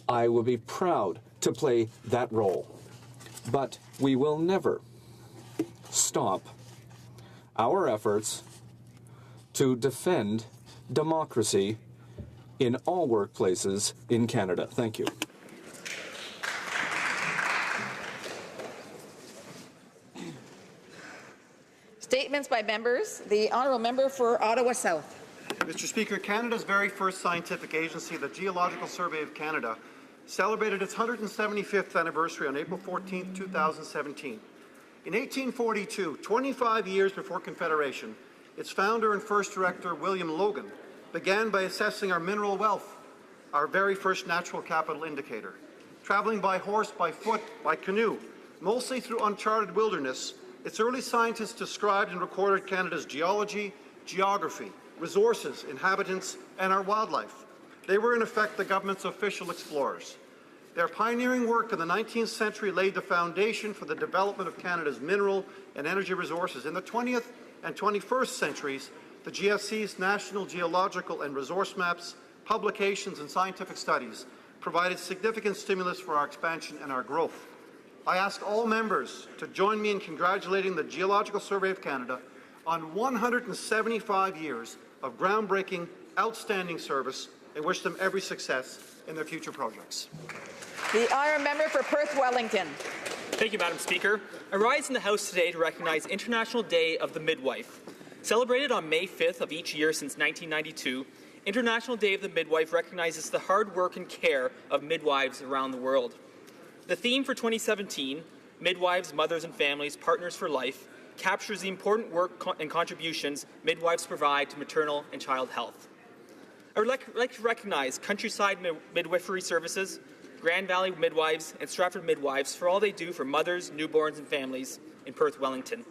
I will be proud to play that role. But we will never stop our efforts to defend democracy in all workplaces in Canada. Thank you. Statements by members. The honourable member for Ottawa South. Mr. Speaker, Canada's very first scientific agency, the Geological Survey of Canada, celebrated its 175th anniversary on April 14, 2017. In 1842, 25 years before Confederation, its founder and first director, William Logan, began by assessing our mineral wealth, our very first natural capital indicator. Traveling by horse, by foot, by canoe, mostly through uncharted wilderness, its early scientists described and recorded Canada's geology, geography, resources, inhabitants, and our wildlife. They were, in effect, the government's official explorers. Their pioneering work in the 19th century laid the foundation for the development of Canada's mineral and energy resources. In the 20th and 21st centuries, the GSC's National Geological and Resource Maps, publications, and scientific studies provided significant stimulus for our expansion and our growth. I ask all members to join me in congratulating the Geological Survey of Canada on 175 years of groundbreaking, outstanding service, and wish them every success in their future projects. The honourable member for Perth Wellington. Thank you, Madam Speaker. I rise in the House today to recognize International Day of the Midwife. Celebrated on May 5th of each year since 1992, International Day of the Midwife recognizes the hard work and care of midwives around the world. The theme for 2017, Midwives, Mothers and Families, Partners for Life, captures the important work and contributions midwives provide to maternal and child health. I would like to recognize Countryside Midwifery Services, Grand Valley Midwives, and Stratford Midwives for all they do for mothers, newborns, and families in Perth Wellington.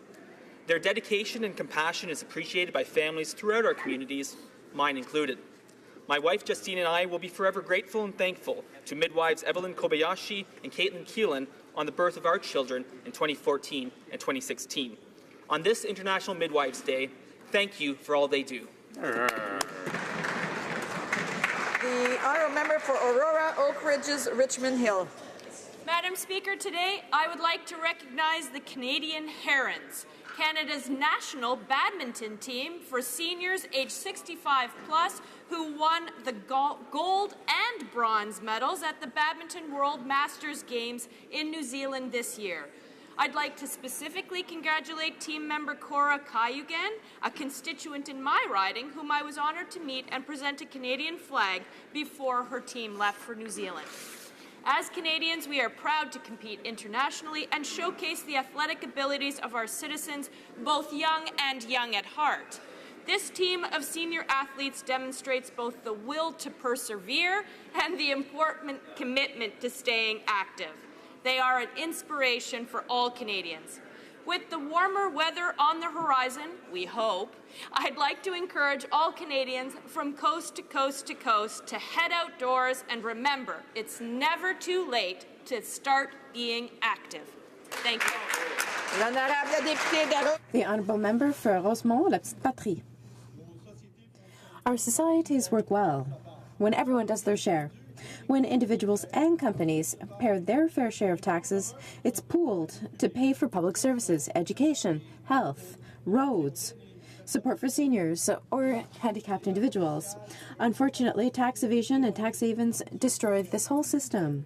Their dedication and compassion is appreciated by families throughout our communities, mine included. My wife, Justine, and I will be forever grateful and thankful to midwives Evelyn Kobayashi and Caitlin Keelan on the birth of our children in 2014 and 2016. On this International Midwives Day, thank you for all they do. The honourable member for Aurora, Oak Ridges, Richmond Hill. Madam Speaker, today I would like to recognize the Canadian Herons, Canada's national badminton team for seniors aged 65 plus who won the gold and bronze medals at the Badminton World Masters Games in New Zealand this year. I'd like to specifically congratulate team member Cora Cayugan, a constituent in my riding, whom I was honoured to meet and present a Canadian flag before her team left for New Zealand. As Canadians, we are proud to compete internationally and showcase the athletic abilities of our citizens, both young and young at heart. This team of senior athletes demonstrates both the will to persevere and the important commitment to staying active. They are an inspiration for all Canadians. With the warmer weather on the horizon, we hope, I'd like to encourage all Canadians from coast to coast to coast to head outdoors and remember, it's never too late to start being active. Thank you. The Honourable Member for Rosemont, La Petite Patrie. Our societies work well when everyone does their share. When individuals and companies pay their fair share of taxes, it's pooled to pay for public services, education, health, roads, support for seniors or handicapped individuals. Unfortunately, tax evasion and tax havens destroy this whole system.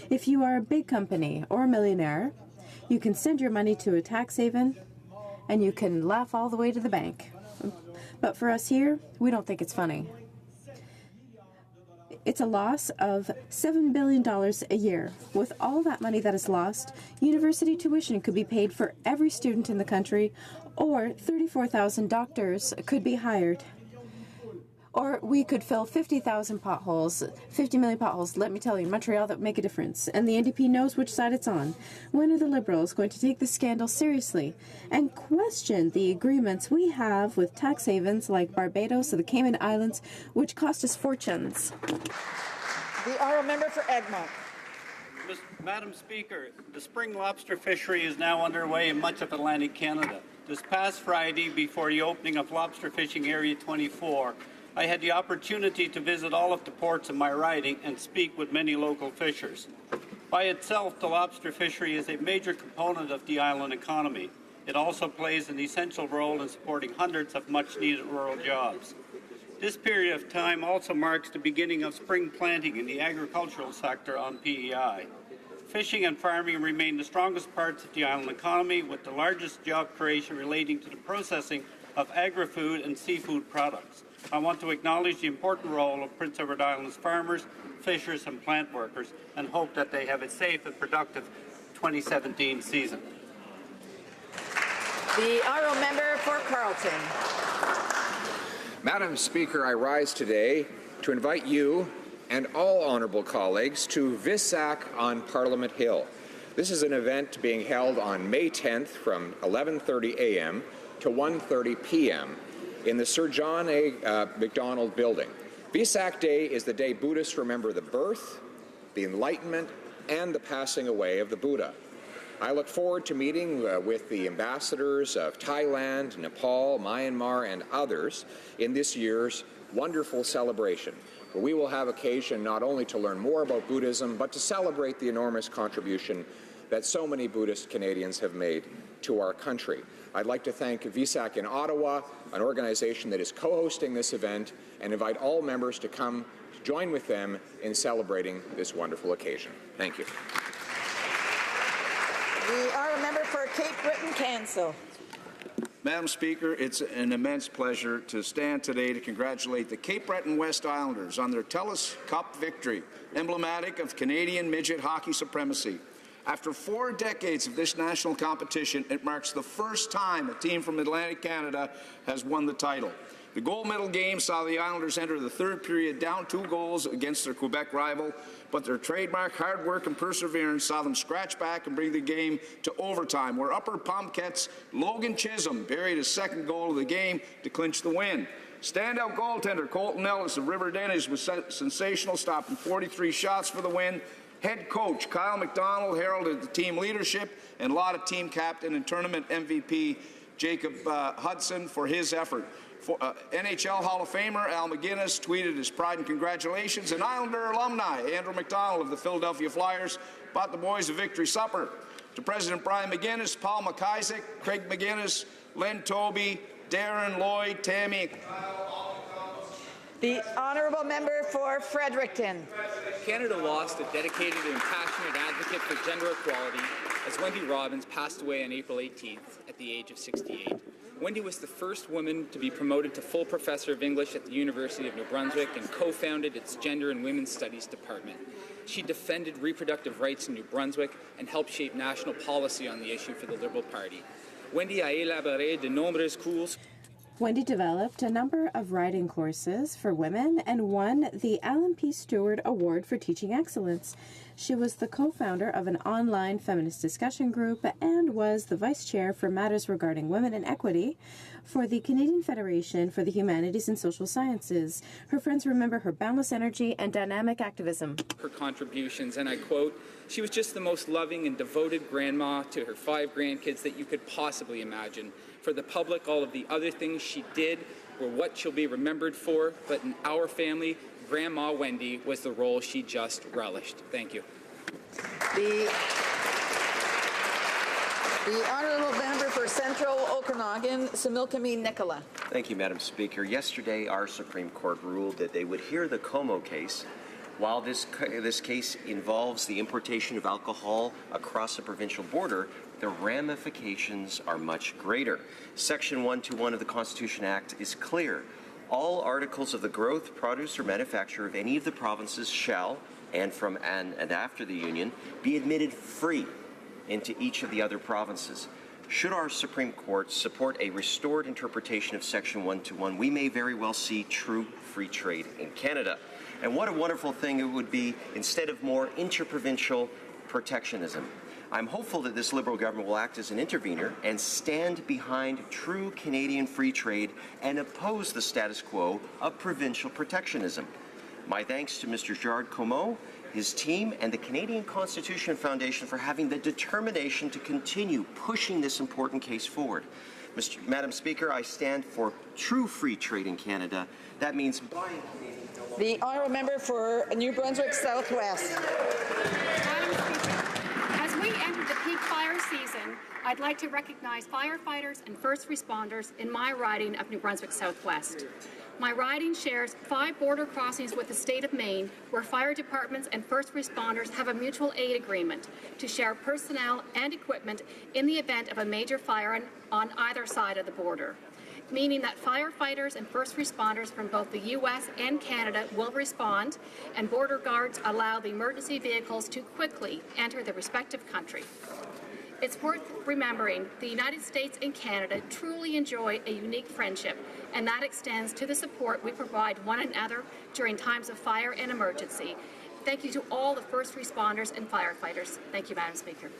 If you are a big company or a millionaire, you can send your money to a tax haven and you can laugh all the way to the bank. But for us here, we don't think it's funny. It's a loss of $7 billion a year. With all that money that is lost, university tuition could be paid for every student in the country, or 34,000 doctors could be hired. Or we could fill 50,000 potholes, 50 million potholes. Let me tell you, in Montreal, that would make a difference. And the NDP knows which side it's on. When are the Liberals going to take this scandal seriously and question the agreements we have with tax havens like Barbados or the Cayman Islands, which cost us fortunes? The honourable member for Egmont. Madam Speaker, the spring lobster fishery is now underway in much of Atlantic Canada. This past Friday, before the opening of Lobster Fishing Area 24, I had the opportunity to visit all of the ports in my riding and speak with many local fishers. By itself, the lobster fishery is a major component of the island economy. It also plays an essential role in supporting hundreds of much-needed rural jobs. This period of time also marks the beginning of spring planting in the agricultural sector on PEI. Fishing and farming remain the strongest parts of the island economy, with the largest job creation relating to the processing of agri-food and seafood products. I want to acknowledge the important role of Prince Edward Island's farmers, fishers and plant workers, and hope that they have a safe and productive 2017 season. The honourable member for Carleton. Madam Speaker, I rise today to invite you and all honourable colleagues to VISAC on Parliament Hill. This is an event being held on May 10th from 11:30 a.m. to 1:30 p.m. in the Sir John A. Macdonald building. VISAC Day is the day Buddhists remember the birth, the enlightenment, and the passing away of the Buddha. I look forward to meeting with the ambassadors of Thailand, Nepal, Myanmar, and others in this year's wonderful celebration, where we will have occasion not only to learn more about Buddhism, but to celebrate the enormous contribution that so many Buddhist Canadians have made to our country. I'd like to thank VISAC in Ottawa, an organization that is co-hosting this event, and invite all members to come join with them in celebrating this wonderful occasion. Thank you. The honourable member for Cape Breton Cancel. Madam Speaker, it's an immense pleasure to stand today to congratulate the Cape Breton West Islanders on their TELUS Cup victory, emblematic of Canadian midget hockey supremacy. After 4 decades of this national competition, it marks the first time a team from Atlantic Canada has won the title. The gold medal game saw the Islanders enter the third period down 2 goals against their Quebec rival, but their trademark hard work and perseverance saw them scratch back and bring the game to overtime, where Upper Pomquet's Logan Chisholm buried his second goal of the game to clinch the win. Standout goaltender Colton Ellis of River Dennis was sensational, stopping 43 shots for the win. Head coach Kyle McDonald heralded the team leadership, and lauded team captain and tournament MVP Jacob Hudson for his effort. NHL Hall of Famer Al McGuinness tweeted his pride and congratulations, and Islander alumni Andrew McDonald of the Philadelphia Flyers bought the boys a victory supper. To President Brian McGuinness, Paul McIsaac, Craig McGuinness, Len Toby, Darren, Lloyd, Tammy, and Kyle. The honourable member for Fredericton. Canada lost a dedicated and passionate advocate for gender equality as Wendy Robbins passed away on April 18th at the age of 68. Wendy was the first woman to be promoted to full professor of English at the University of New Brunswick and co-founded its Gender and Women's Studies department. She defended reproductive rights in New Brunswick and helped shape national policy on the issue for the Liberal Party. Wendy a élaboré de nombreux cours. Wendy developed a number of writing courses for women and won the Alan P. Stewart Award for Teaching Excellence. She was the co-founder of an online feminist discussion group and was the vice chair for matters regarding women and equity for the Canadian Federation for the Humanities and Social Sciences. Her friends remember her boundless energy and dynamic activism. Her contributions, and I quote, "She was just the most loving and devoted grandma to her 5 grandkids that you could possibly imagine. For the public, all of the other things she did were what she'll be remembered for, but in our family, Grandma Wendy was the role she just relished." Thank you. The honourable member for Central Okanagan, Similkameen Nicola. Thank you, Madam Speaker. Yesterday, our Supreme Court ruled that they would hear the Como case. While this case involves the importation of alcohol across the provincial border, the ramifications are much greater. Section 121 of the Constitution Act is clear. All articles of the growth, produce, or manufacture of any of the provinces shall, and from and after the Union, be admitted free into each of the other provinces. Should our Supreme Court support a restored interpretation of Section 121, we may very well see true free trade in Canada. And what a wonderful thing it would be instead of more interprovincial protectionism. I'm hopeful that this Liberal government will act as an intervener and stand behind true Canadian free trade and oppose the status quo of provincial protectionism. My thanks to Mr. Gerard Como, his team, and the Canadian Constitution Foundation for having the determination to continue pushing this important case forward. Madam Speaker, I stand for true free trade in Canada. That means buying Canadian. The honourable member for New Brunswick Southwest. Madam Speaker, as we enter the peak fire season, I'd like to recognize firefighters and first responders in my riding of New Brunswick Southwest. My riding shares 5 border crossings with the state of Maine, where fire departments and first responders have a mutual aid agreement to share personnel and equipment in the event of a major fire on either side of the border, meaning that firefighters and first responders from both the U.S. and Canada will respond, and border guards allow the emergency vehicles to quickly enter the respective country. It's worth remembering the United States and Canada truly enjoy a unique friendship, and that extends to the support we provide one another during times of fire and emergency. Thank you to all the first responders and firefighters. Thank you, Madam Speaker.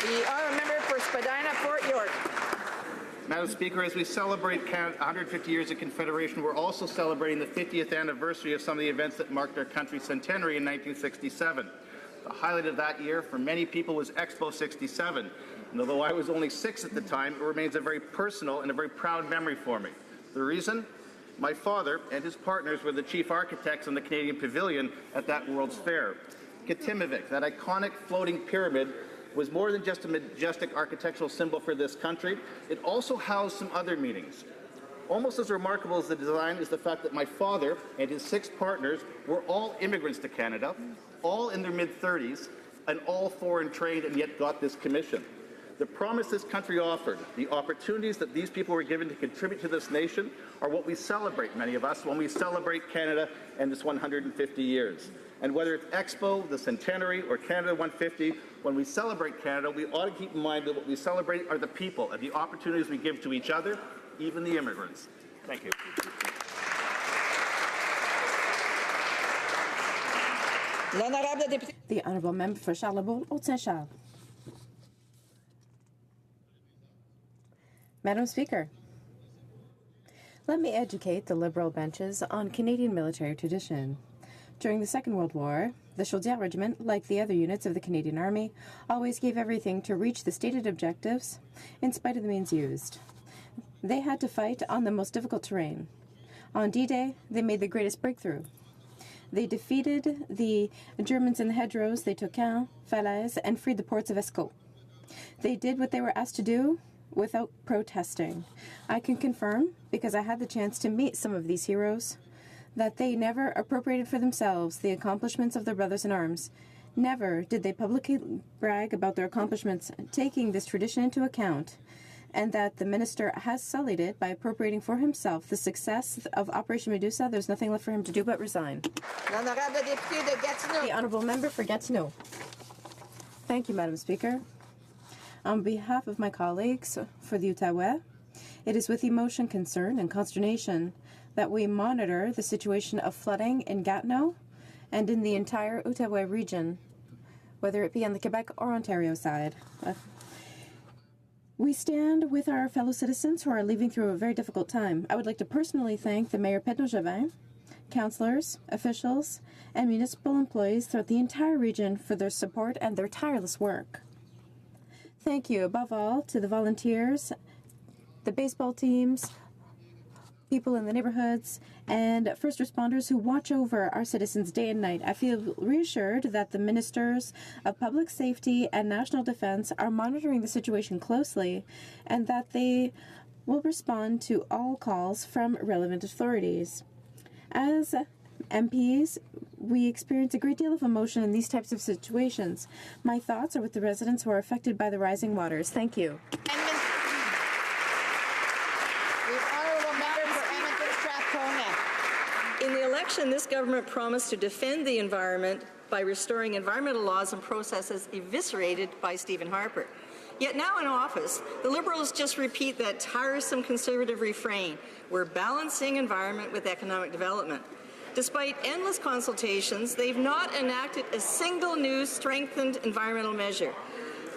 The honourable member for Spadina, Fort York. Madam Speaker, as we celebrate 150 years of Confederation, we're also celebrating the 50th anniversary of some of the events that marked our country's centenary in 1967. The highlight of that year for many people was Expo 67. And although I was only 6 at the time, it remains a very personal and a very proud memory for me. The reason? My father and his partners were the chief architects on the Canadian Pavilion at that World's Fair. Katimavik, that iconic floating pyramid, was more than just a majestic architectural symbol for this country. It also housed some other meanings. Almost as remarkable as the design is the fact that my father and his 6 partners were all immigrants to Canada, all in their mid-30s, and all foreign trained, and yet got this commission. The promise this country offered, the opportunities that these people were given to contribute to this nation, are what we celebrate, many of us, when we celebrate Canada and its 150 years. And whether it's Expo, the Centenary, or Canada 150, when we celebrate Canada, we ought to keep in mind that what we celebrate are the people and the opportunities we give to each other, even the immigrants. Thank you. The honourable member for Charlebourg, Haute-Saint-Charles. Madam Speaker, let me educate the Liberal benches on Canadian military tradition. During the Second World War, the Chaudière Regiment, like the other units of the Canadian Army, always gave everything to reach the stated objectives in spite of the means used. They had to fight on the most difficult terrain. On D-Day, they made the greatest breakthrough. They defeated the Germans in the hedgerows. They took Caen, Falaise, and freed the ports of Escaut. They did what they were asked to do without protesting. I can confirm, because I had the chance to meet some of these heroes, that they never appropriated for themselves the accomplishments of their brothers in arms. Never did they publicly brag about their accomplishments, taking this tradition into account, and that the minister has sullied it by appropriating for himself the success of Operation Medusa. There's nothing left for him to do but resign. The honourable member for Gatineau. Thank you, Madam Speaker. On behalf of my colleagues for the Outaouais, it is with emotion, concern, and consternation that we monitor the situation of flooding in Gatineau and in the entire Outaouais region, whether it be on the Quebec or Ontario side. We stand with our fellow citizens who are living through a very difficult time. I would like to personally thank the Mayor Pedno-Jovin, councillors, officials, and municipal employees throughout the entire region for their support and their tireless work. Thank you, above all, to the volunteers, the baseball teams, people in the neighborhoods, and first responders who watch over our citizens day and night. I feel reassured that the ministers of public safety and national defense are monitoring the situation closely and that they will respond to all calls from relevant authorities. As MPs, we experience a great deal of emotion in these types of situations. My thoughts are with the residents who are affected by the rising waters. Thank you. In the election, this government promised to defend the environment by restoring environmental laws and processes eviscerated by Stephen Harper. Yet now in office, the Liberals just repeat that tiresome Conservative refrain, we're balancing environment with economic development. Despite endless consultations, they've not enacted a single new strengthened environmental measure.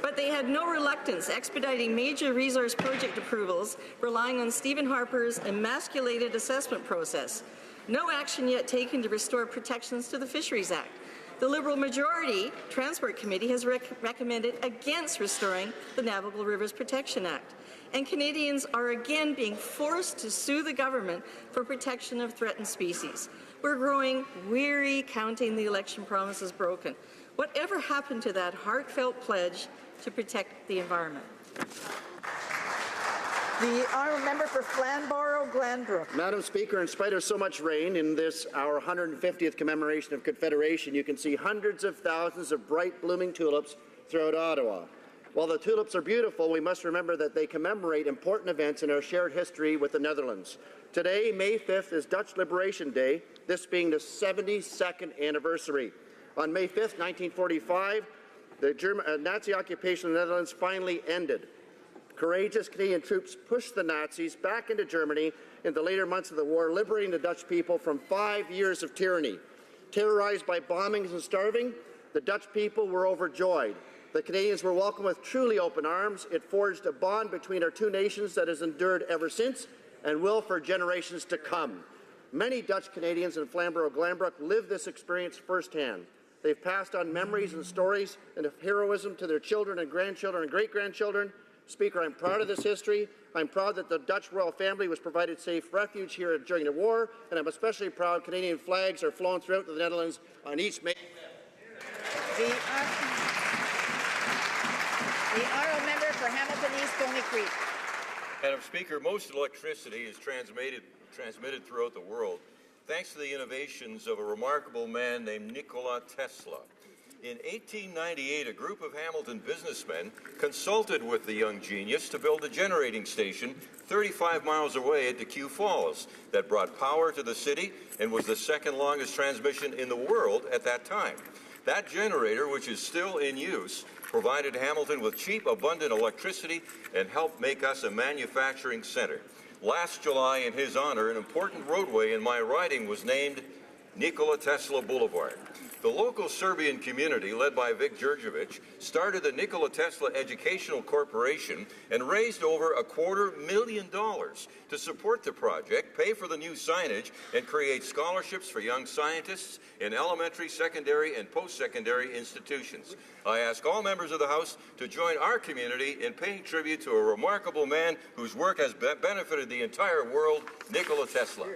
But they had no reluctance expediting major resource project approvals, relying on Stephen Harper's emasculated assessment process. No action yet taken to restore protections to the Fisheries Act. The Liberal majority Transport Committee has recommended against restoring the Navigable Rivers Protection Act. and Canadians are again being forced to sue the government for protection of threatened species. We're growing weary counting the election promises broken. Whatever happened to that heartfelt pledge to protect the environment? The honourable member for Flamborough-Glanbrook. Madam Speaker, in spite of so much rain in this, our 150th commemoration of Confederation, you can see hundreds of thousands of bright blooming tulips throughout Ottawa. While the tulips are beautiful, we must remember that they commemorate important events in our shared history with the Netherlands. Today, May 5th, is Dutch Liberation Day, this being the 72nd anniversary. On May 5th, 1945, the Nazi occupation of the Netherlands finally ended. Courageous Canadian troops pushed the Nazis back into Germany in the later months of the war, liberating the Dutch people from 5 years of tyranny. Terrorized by bombings and starving, the Dutch people were overjoyed. The Canadians were welcomed with truly open arms. It forged a bond between our two nations that has endured ever since and will for generations to come. Many Dutch Canadians in Flamborough-Glanbrook lived this experience firsthand. They've passed on memories and stories and of heroism to their children and grandchildren and great-grandchildren. Speaker, I'm proud of this history. I'm proud that the Dutch royal family was provided safe refuge here during the war, and I'm especially proud Canadian flags are flown throughout the Netherlands on each May. The honourable member for Hamilton East, Stony Creek. Madam Speaker, most electricity is transmitted throughout the world thanks to the innovations of a remarkable man named Nikola Tesla. In 1898, a group of Hamilton businessmen consulted with the young genius to build a generating station 35 miles away at Deque Falls that brought power to the city and was the second longest transmission in the world at that time. That generator, which is still in use, provided Hamilton with cheap, abundant electricity and helped make us a manufacturing center. Last July, in his honor, an important roadway in my riding was named Nikola Tesla Boulevard. The local Serbian community, led by Vic Djurjevic, started the Nikola Tesla Educational Corporation and raised over $250,000 to support the project, pay for the new signage, and create scholarships for young scientists in elementary, secondary, and post-secondary institutions. I ask all members of the House to join our community in paying tribute to a remarkable man whose work has benefited the entire world, Nikola Tesla.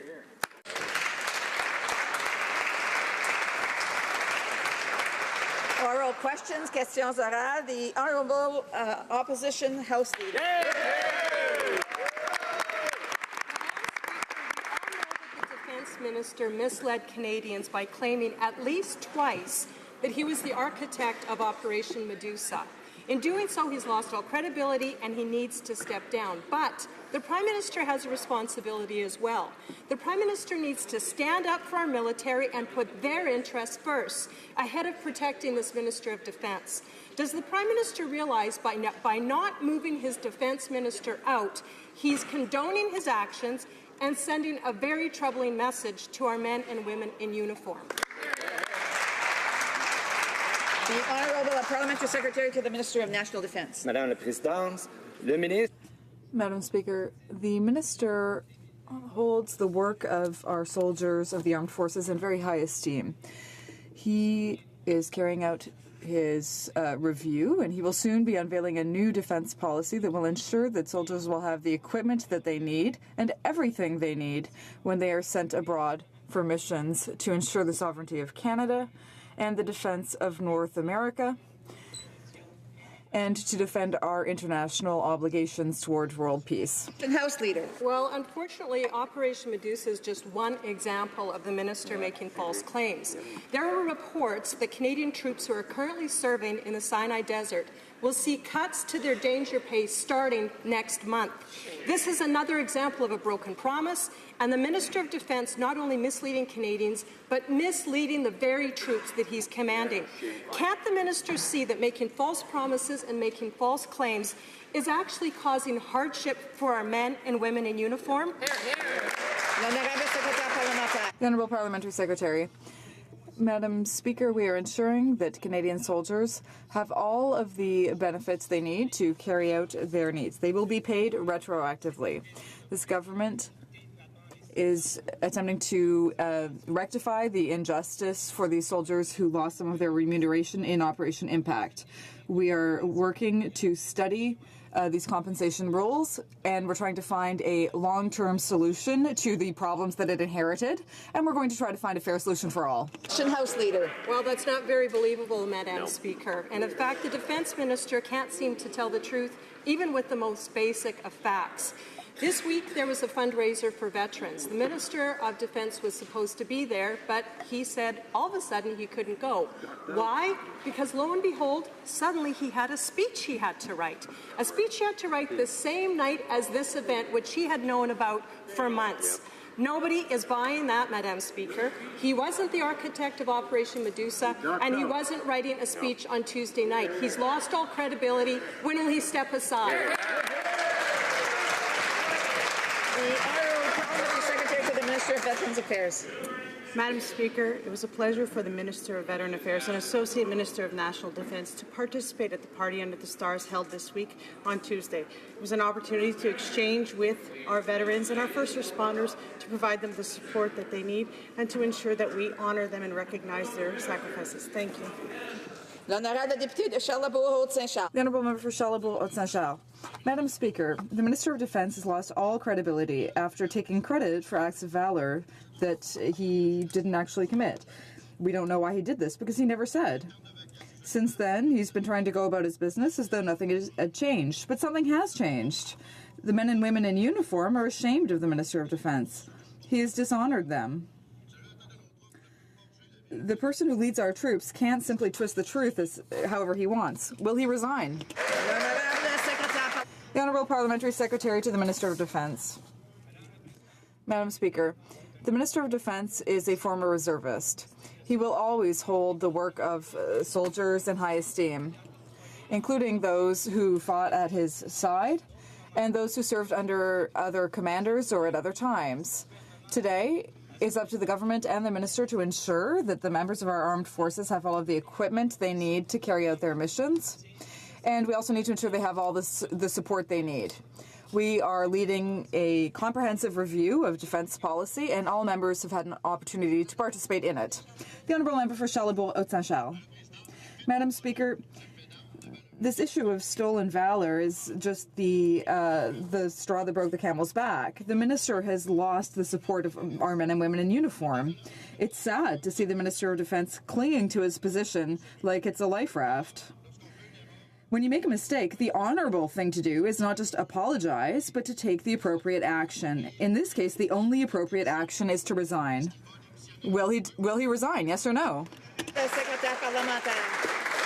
Oral questions, questions orales. The Honourable Opposition House Leader. The Defence Minister misled Canadians by claiming at least twice that he was the architect of Operation Medusa. In doing so, he's lost all credibility and he needs to step down. But the Prime Minister has a responsibility as well. The Prime Minister needs to stand up for our military and put their interests first, ahead of protecting this Minister of Defence. Does the Prime Minister realize by not moving his Defence Minister out, he's condoning his actions and sending a very troubling message to our men and women in uniform? The Honourable Parliamentary Secretary to the Minister of National Defence. Madame la Présidente, le ministre. Madam Speaker, the Minister holds the work of our soldiers of the armed forces in very high esteem. He is carrying out his review, and he will soon be unveiling a new defense policy that will ensure that soldiers will have the equipment that they need and everything they need when they are sent abroad for missions to ensure the sovereignty of Canada and the defense of North America, and to defend our international obligations towards world peace. House Leader. Well, unfortunately, Operation Medusa is just one example of the minister making false claims. There are reports that Canadian troops who are currently serving in the Sinai Desert will see cuts to their danger pay starting next month. This is another example of a broken promise, and the Minister of Defence not only misleading Canadians, but misleading the very troops that he's commanding. Can't the Minister see that making false promises and making false claims is actually causing hardship for our men and women in uniform? The Honourable Parliamentary Secretary. Madam Speaker, we are ensuring that Canadian soldiers have all of the benefits they need to carry out their needs. They will be paid retroactively. This government is attempting to rectify the injustice for these soldiers who lost some of their remuneration in Operation Impact. We are working to study these compensation rules, and we're trying to find a long-term solution to the problems that it inherited, and we're going to try to find a fair solution for all. House Leader. Well, that's not very believable, Madam Speaker. And in fact, the Defence Minister can't seem to tell the truth, even with the most basic of facts. This week, there was a fundraiser for veterans. The Minister of Defence was supposed to be there, but he said all of a sudden he couldn't go. Why? Because lo and behold, suddenly he had a speech he had to write. A speech he had to write the same night as this event, which he had known about for months. Nobody is buying that, Madam Speaker. He wasn't the architect of Operation Medusa, and he wasn't writing a speech on Tuesday night. He's lost all credibility. When will he step aside? The Honourable Parliamentary Secretary to the Minister of Veterans Affairs. Madam Speaker, it was a pleasure for the Minister of Veteran Affairs and Associate Minister of National Defence to participate at the Party Under the Stars held this week on Tuesday. It was an opportunity to exchange with our veterans and our first responders to provide them the support that they need and to ensure that we honour them and recognise their sacrifices. Thank you. The Honourable Member for Charlebourg-Haute-Saint-Charles. Madam Speaker, the Minister of Defence has lost all credibility after taking credit for acts of valour that he didn't actually commit. We don't know why he did this because he never said. Since then, he's been trying to go about his business as though nothing had changed, but something has changed. The men and women in uniform are ashamed of the Minister of Defence. He has dishonoured them. The person who leads our troops can't simply twist the truth as however he wants. Will he resign? The Honourable Parliamentary Secretary to the Minister of Defence. Madam Speaker, the Minister of Defence is a former reservist. He will always hold the work of soldiers in high esteem, including those who fought at his side and those who served under other commanders or at other times. Today, it's up to the government and the minister to ensure that the members of our armed forces have all of the equipment they need to carry out their missions. And we also need to ensure they have all the support they need. We are leading a comprehensive review of defence policy, and all members have had an opportunity to participate in it. The Honourable Member for Charlebourg-Haute-Saint-Charles. Madam Speaker, this issue of stolen valour is just the straw that broke the camel's back. The minister has lost the support of our men and women in uniform. It's sad to see the Minister of Defence clinging to his position like it's a life raft. When you make a mistake, the honourable thing to do is not just apologise, but to take the appropriate action. In this case, the only appropriate action is to resign. Will he resign, yes or no?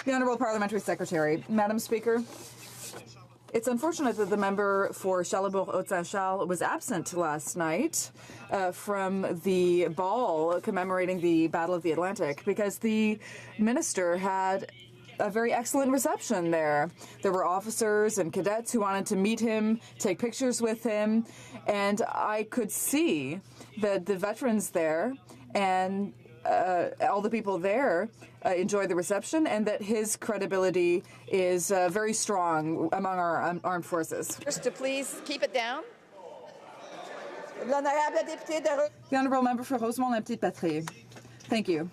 The Honourable Parliamentary Secretary. Madam Speaker, it's unfortunate that the member for Charlebourg-Haute-Saint-Charles was absent last night from the ball commemorating the Battle of the Atlantic because the minister had a very excellent reception there. There were officers and cadets who wanted to meet him, take pictures with him, and I could see that the veterans there and all the people there enjoyed the reception, and that his credibility is very strong among our armed forces. First, to please keep it down. The Honourable Member for Rosemont-la-Petite-Patrie. Thank you.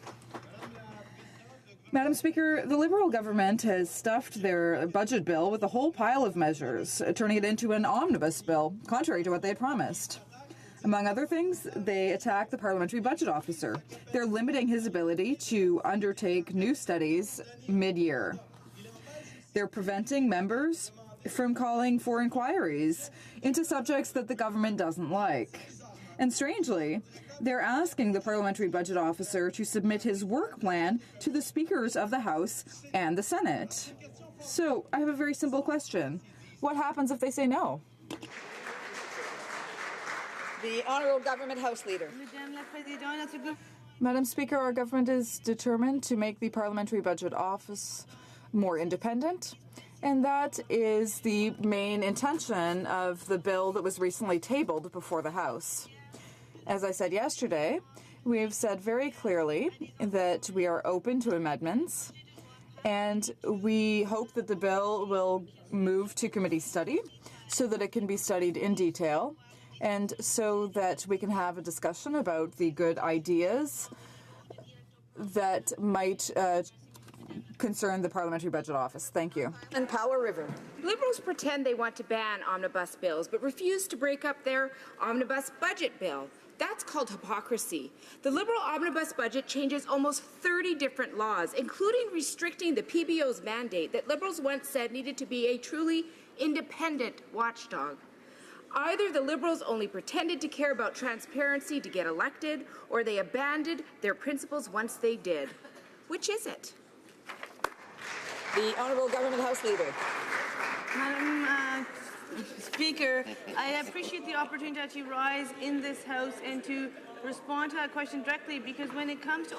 Madam Speaker, the Liberal government has stuffed their budget bill with a whole pile of measures, turning it into an omnibus bill, contrary to what they had promised. Among other things, they attack the parliamentary budget officer. They're limiting his ability to undertake new studies mid-year. They're preventing members from calling for inquiries into subjects that the government doesn't like. And strangely, they're asking the parliamentary budget officer to submit his work plan to the speakers of the House and the Senate. So, I have a very simple question. What happens if they say no? The Honourable Government House Leader. Madam Speaker, our government is determined to make the Parliamentary Budget Office more independent, and that is the main intention of the bill that was recently tabled before the House. As I said yesterday, we've said very clearly that we are open to amendments, and we hope that the bill will move to committee study so that it can be studied in detail and so that we can have a discussion about the good ideas that might concern the Parliamentary Budget Office. Thank you. And Powell River. Liberals pretend they want to ban omnibus bills, but refuse to break up their omnibus budget bill. That's called hypocrisy. The Liberal omnibus budget changes almost 30 different laws, including restricting the PBO's mandate that Liberals once said needed to be a truly independent watchdog. Either the Liberals only pretended to care about transparency to get elected, or they abandoned their principles once they did. Which is it? The Honourable Government House Leader. Madam Speaker, I appreciate the opportunity to actually rise in this House and to respond to that question directly, because when it comes to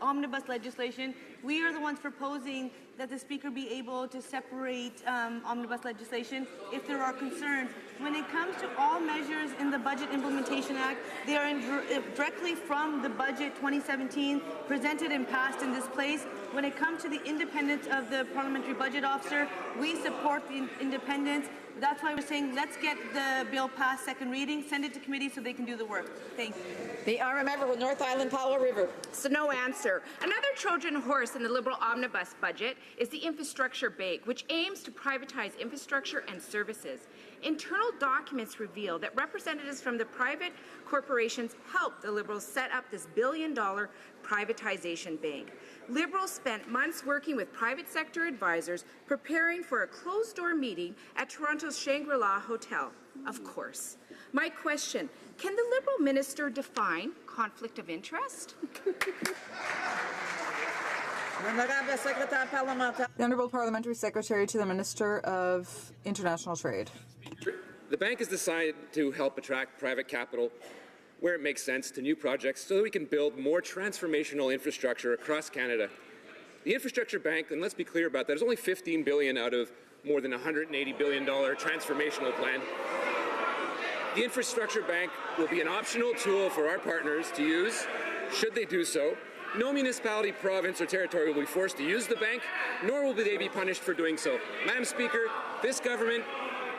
omnibus legislation, we are the ones proposing that the Speaker be able to separate omnibus legislation if there are concerns. When it comes to all measures in the Budget Implementation Act, they are directly from the Budget 2017 presented and passed in this place. When it comes to the independence of the Parliamentary Budget Officer, we support the independence. That's why we're saying let's get the bill passed second reading, send it to committee so they can do the work. Thank you. The honourable member for North Island Powell River. So no answer. Another Trojan horse in the Liberal omnibus budget is the infrastructure bank, which aims to privatize infrastructure and services. Internal documents reveal that representatives from the private corporations helped the Liberals set up this billion-dollar privatization bank. Liberals spent months working with private sector advisors preparing for a closed-door meeting at Toronto's Shangri-La Hotel. Of course. My question, can the Liberal minister define conflict of interest? The Honourable Parliamentary Secretary to the Minister of International Trade. The bank is designed to help attract private capital where it makes sense to new projects so that we can build more transformational infrastructure across Canada. The Infrastructure Bank, and let's be clear about that, is only $15 billion out of more than $180 billion transformational plan. The Infrastructure Bank will be an optional tool for our partners to use, should they do so. No municipality, province, or territory will be forced to use the bank, nor will they be punished for doing so. Madam Speaker, this government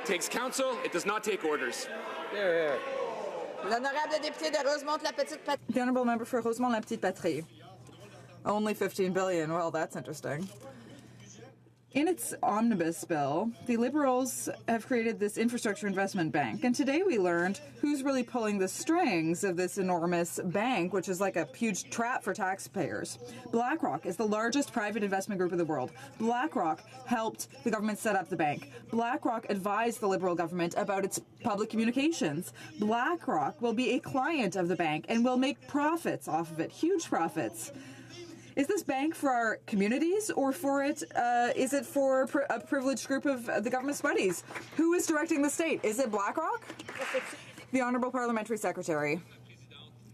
takes counsel, it does not take orders. The Honourable Member for Rosemont-la-Petite-Patrie. Only $15 billion. Well, that's interesting. In its omnibus bill, the Liberals have created this infrastructure investment bank, and today we learned who's really pulling the strings of this enormous bank, which is like a huge trap for taxpayers. BlackRock is the largest private investment group in the world. BlackRock helped the government set up the bank. BlackRock advised the Liberal government about its public communications. BlackRock will be a client of the bank and will make profits off of it, huge profits. Is this bank for our communities, or is it for a privileged group of the government's buddies? Who is directing the state? Is it BlackRock? The Honourable Parliamentary Secretary.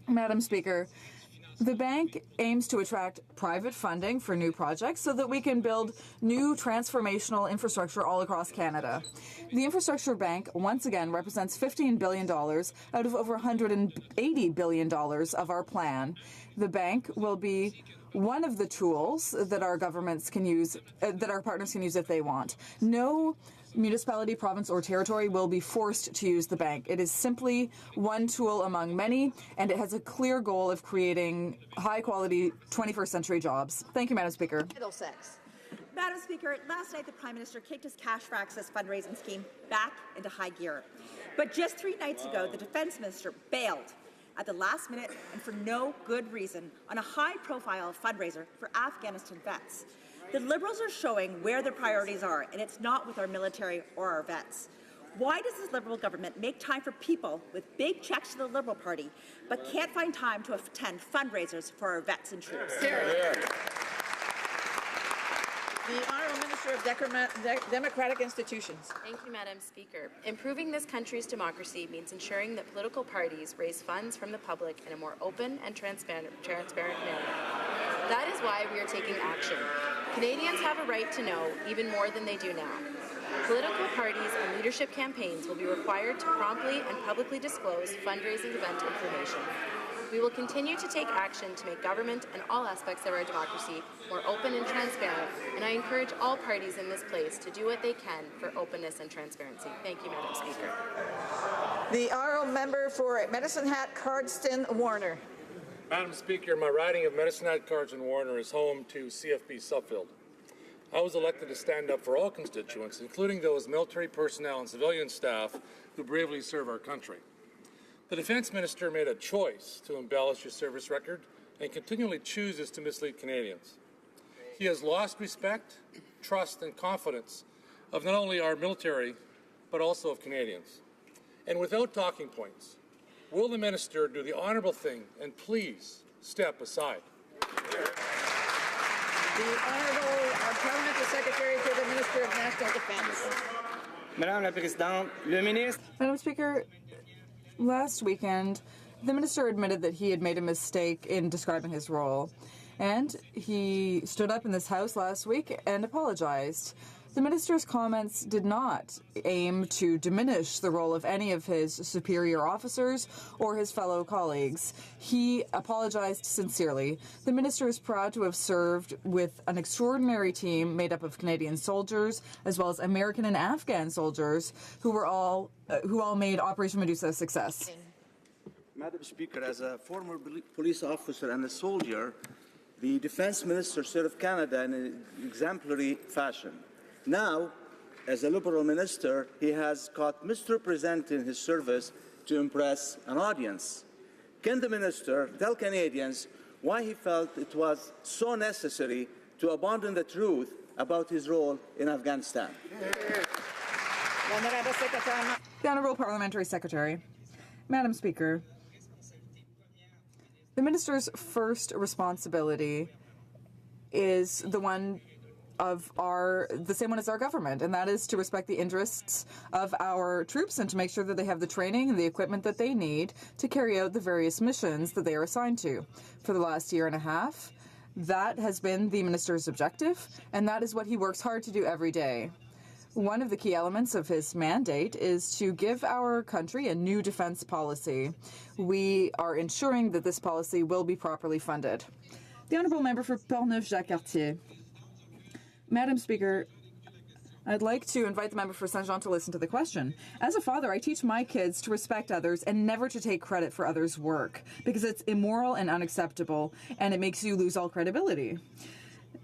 Madam Speaker, the bank aims to attract private funding for new projects so that we can build new transformational infrastructure all across Canada. The Infrastructure Bank, once again, represents $15 billion out of over $180 billion of our plan. The bank will be one of the tools that our governments can use, that our partners can use if they want. No municipality, province, or territory will be forced to use the bank. It is simply one tool among many, and it has a clear goal of creating high-quality 21st century jobs. Thank you, Madam Speaker. Middlesex. Madam Speaker, last night the Prime Minister kicked his Cash for Access fundraising scheme back into high gear. But just 3 nights ago, the Defence Minister bailed at the last minute and for no good reason on a high-profile fundraiser for Afghanistan vets. The Liberals are showing where their priorities are, and it's not with our military or our vets. Why does this Liberal government make time for people with big checks to the Liberal Party, but can't find time to attend fundraisers for our vets and troops? The Honourable Minister of Democratic Institutions. Thank you, Madam Speaker. Improving this country's democracy means ensuring that political parties raise funds from the public in a more open and transparent manner. That is why we are taking action. Canadians have a right to know even more than they do now. Political parties and leadership campaigns will be required to promptly and publicly disclose fundraising event information. We will continue to take action to make government and all aspects of our democracy more open and transparent, and I encourage all parties in this place to do what they can for openness and transparency. Thank you, Madam Speaker. The honourable member for Medicine Hat, Cardston, Warner. Madam Speaker, my riding of Medicine Hat, Cardston, Warner is home to CFB Suffield. I was elected to stand up for all constituents, including those military personnel and civilian staff who bravely serve our country. The Defence Minister made a choice to embellish his service record and continually chooses to mislead Canadians. He has lost respect, trust, and confidence of not only our military, but also of Canadians. And without talking points, will the Minister do the honourable thing and please step aside? The Honourable Parliamentary Secretary for the Minister of National Defence. Madame la Présidente, le ministre. Madam Speaker, last weekend, the minister admitted that he had made a mistake in describing his role, and he stood up in this House last week and apologized. The minister's comments did not aim to diminish the role of any of his superior officers or his fellow colleagues. He apologized sincerely. The minister is proud to have served with an extraordinary team made up of Canadian soldiers as well as American and Afghan soldiers who all made Operation Medusa a success. Madam Speaker, as a former police officer and a soldier, the Defence Minister served Canada in an exemplary fashion. Now, as a Liberal minister, he has caught misrepresenting his service to impress an audience. Can the minister tell Canadians why he felt it was so necessary to abandon the truth about his role in Afghanistan? The Honourable Parliamentary Secretary. Madam Speaker, the minister's first responsibility is the same one as our government, and that is to respect the interests of our troops and to make sure that they have the training and the equipment that they need to carry out the various missions that they are assigned to. For the last year and a half, that has been the minister's objective, and that is what he works hard to do every day. One of the key elements of his mandate is to give our country a new defense policy. We are ensuring that this policy will be properly funded. The Honourable Member for Portneuf-Jacques-Cartier. Madam Speaker, I'd like to invite the member for Saint-Jean to listen to the question. As a father, I teach my kids to respect others and never to take credit for others' work because it's immoral and unacceptable, and it makes you lose all credibility.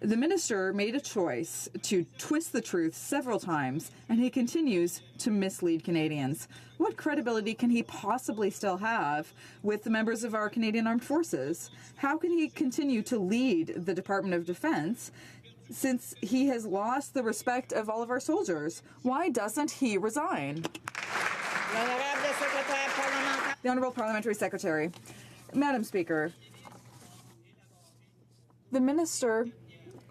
The minister made a choice to twist the truth several times, and he continues to mislead Canadians. What credibility can he possibly still have with the members of our Canadian Armed Forces? How can he continue to lead the Department of Defence since he has lost the respect of all of our soldiers? Why doesn't he resign? The Honourable Parliamentary Secretary. Madam Speaker, the minister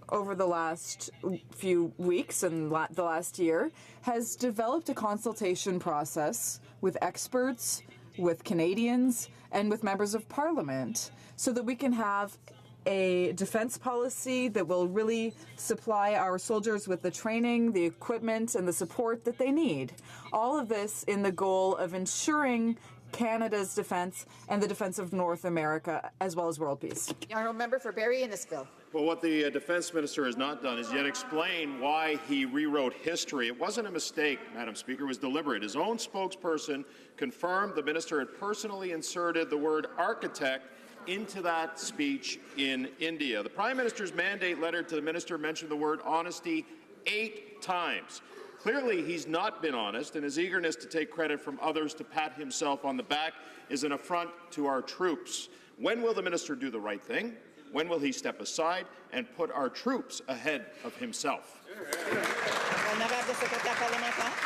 over the last few weeks and the last year has developed a consultation process with experts, with Canadians, and with members of Parliament so that we can have a defense policy that will really supply our soldiers with the training, the equipment, and the support that they need. All of this in the goal of ensuring Canada's defense and the defense of North America, as well as world peace. The honourable member for Barrie Innisfil. Well, what the Defence Minister has not done is yet explain why he rewrote history. It wasn't a mistake, Madam Speaker. It was deliberate. His own spokesperson confirmed the minister had personally inserted the word architect into that speech in India. The Prime Minister's mandate letter to the minister mentioned the word honesty 8 times. Clearly, he's not been honest, and his eagerness to take credit from others to pat himself on the back is an affront to our troops. When will the minister do the right thing? When will he step aside and put our troops ahead of himself?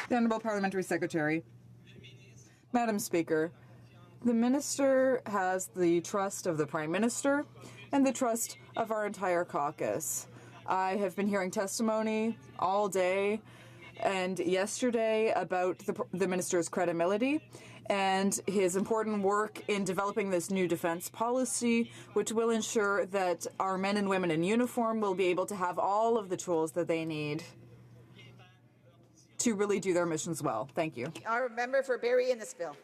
The Honourable Parliamentary Secretary. Madam Speaker, the minister has the trust of the Prime Minister and the trust of our entire caucus. I have been hearing testimony all day and yesterday about the minister's credibility and his important work in developing this new defense policy, which will ensure that our men and women in uniform will be able to have all of the tools that they need to really do their missions well. Thank you. Our member for Barrie Innisfil.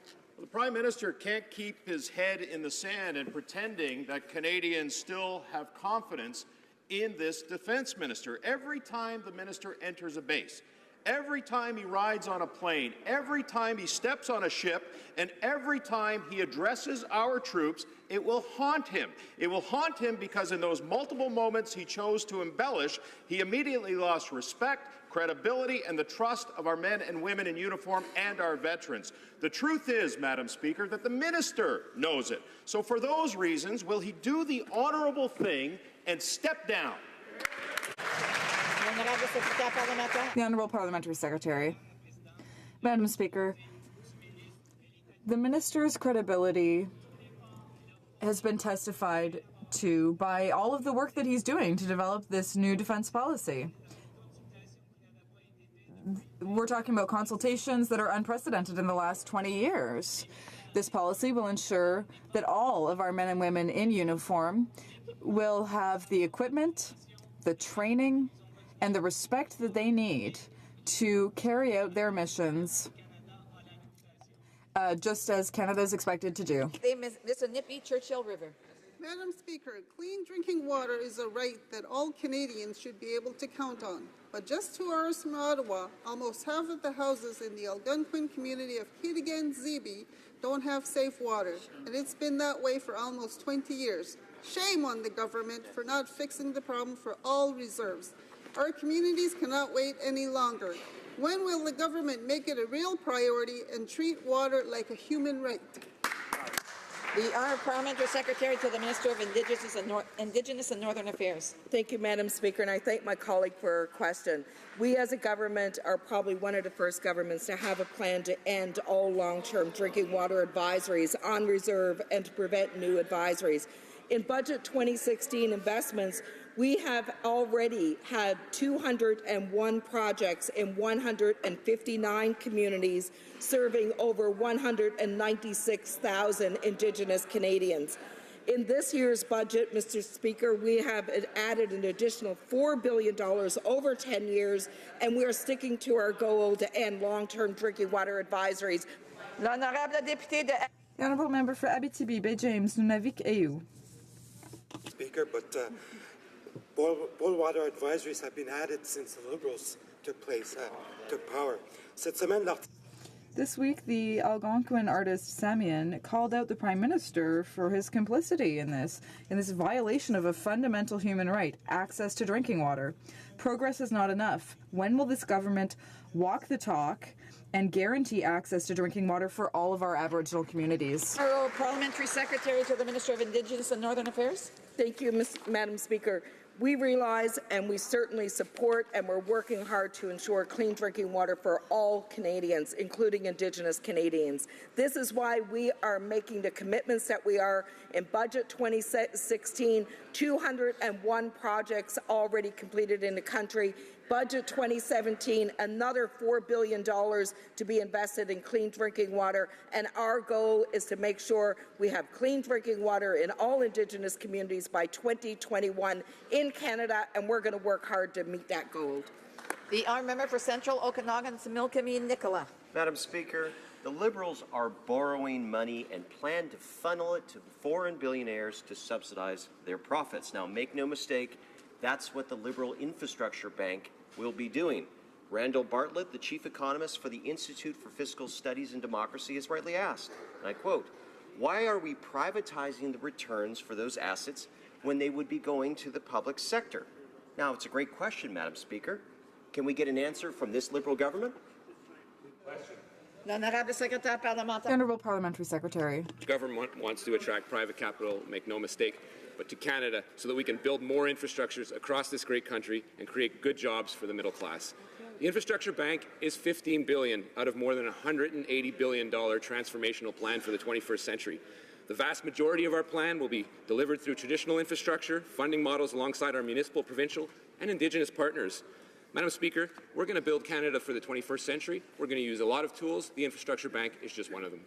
The Prime Minister can't keep his head in the sand and pretending that Canadians still have confidence in this defence minister. Every time the minister enters a base, every time he rides on a plane, every time he steps on a ship, and every time he addresses our troops, it will haunt him. It will haunt him because in those multiple moments he chose to embellish, he immediately lost respect, credibility, and the trust of our men and women in uniform and our veterans. The truth is, Madam Speaker, that the minister knows it. So for those reasons, will he do the honourable thing and step down? The Honourable Parliamentary Secretary. Madam Speaker, the Minister's credibility has been testified to by all of the work that he's doing to develop this new defence policy. We're talking about consultations that are unprecedented in the last 20 years. This policy will ensure that all of our men and women in uniform will have the equipment, the training, and the respect that they need to carry out their missions just as Canada is expected to do. Mr. Nippy, Churchill River. Madam Speaker, clean drinking water is a right that all Canadians should be able to count on. But just 2 hours from Ottawa, almost half of the houses in the Algonquin community of Kitigan-Zibi don't have safe water, and it's been that way for almost 20 years. Shame on the government for not fixing the problem for all reserves. Our communities cannot wait any longer. When will the government make it a real priority and treat water like a human right? The Honourable Parliamentary Secretary to the Minister of Indigenous and Northern Affairs. Thank you, Madam Speaker, and I thank my colleague for her question. We as a government are probably one of the first governments to have a plan to end all long-term drinking water advisories on reserve and to prevent new advisories. In Budget 2016 investments, we have already had 201 projects in 159 communities serving over 196,000 Indigenous Canadians. In this year's budget, Mr. Speaker, we have added an additional $4 billion over 10 years, and we are sticking to our goal to end long-term drinking water advisories. The Honourable Member for Abitibi, James Nunavik Ayou. Speaker, but boil water advisories have been added since the Liberals took power. This week, the Algonquin artist Samian called out the Prime Minister for his complicity in this violation of a fundamental human right, access to drinking water. Progress is not enough. When will this government walk the talk and guarantee access to drinking water for all of our Aboriginal communities? Honourable Parliamentary Secretary to the Minister of Indigenous and Northern Affairs. Thank you, Madam Speaker. We realize and we certainly support and we're working hard to ensure clean drinking water for all Canadians, including Indigenous Canadians. This is why we are making the commitments that we are in Budget 2016, 201 projects already completed in the country. Budget 2017, another $4 billion to be invested in clean drinking water, and our goal is to make sure we have clean drinking water in all Indigenous communities by 2021 in Canada, and we're going to work hard to meet that goal. The Honourable Member for Central Okanagan, Similkameen Nicola. Madam Speaker, the Liberals are borrowing money and plan to funnel it to foreign billionaires to subsidize their profits. Now, make no mistake, that's what the Liberal Infrastructure Bank will be doing. Randall Bartlett, the chief economist for the Institute for Fiscal Studies and Democracy, has rightly asked, and I quote, "Why are we privatizing the returns for those assets when they would be going to the public sector?" Now, it's a great question, Madam Speaker. Can we get an answer from this Liberal government? The Honourable Parliamentary Secretary. The government wants to attract private capital, make no mistake, but to Canada so that we can build more infrastructures across this great country and create good jobs for the middle class. The Infrastructure Bank is $15 billion out of more than $180 billion transformational plan for the 21st century. The vast majority of our plan will be delivered through traditional infrastructure, funding models alongside our municipal, provincial, and Indigenous partners. Madam Speaker, we're going to build Canada for the 21st century. We're going to use a lot of tools. The Infrastructure Bank is just one of them.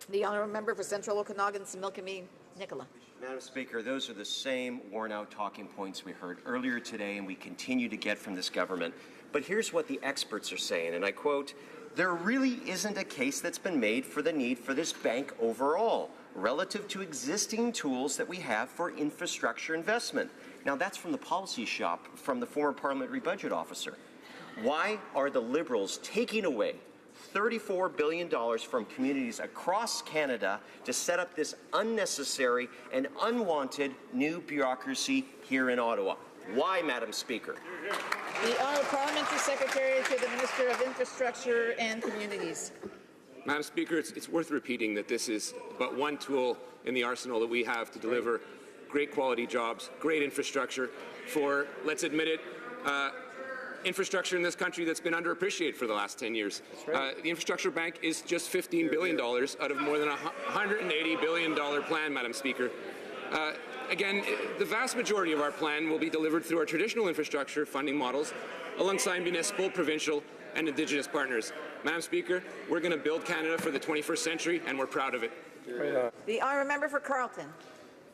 The Honourable Member for Central Okanagan, Similkameen Nicola. Madam Speaker, those are the same worn-out talking points we heard earlier today and we continue to get from this government. But here's what the experts are saying, and I quote, there really isn't a case that's been made for the need for this bank overall, relative to existing tools that we have for infrastructure investment. Now, that's from the policy shop from the former parliamentary budget officer. Why are the Liberals taking away $34 billion from communities across Canada to set up this unnecessary and unwanted new bureaucracy here in Ottawa? Why, Madam Speaker? The Honourable Parliamentary Secretary to the Minister of Infrastructure and Communities. Madam Speaker, it's worth repeating that this is but one tool in the arsenal that we have to deliver great quality jobs, great infrastructure for, let's admit it, infrastructure in this country that's been underappreciated for the last 10 years. The Infrastructure Bank is just $15 billion out of more than a $180 billion plan, Madam Speaker. Again, the vast majority of our plan will be delivered through our traditional infrastructure funding models alongside municipal, provincial, and Indigenous partners. Madam Speaker, we're going to build Canada for the 21st century, and we're proud of it. The Honourable Member for Carleton.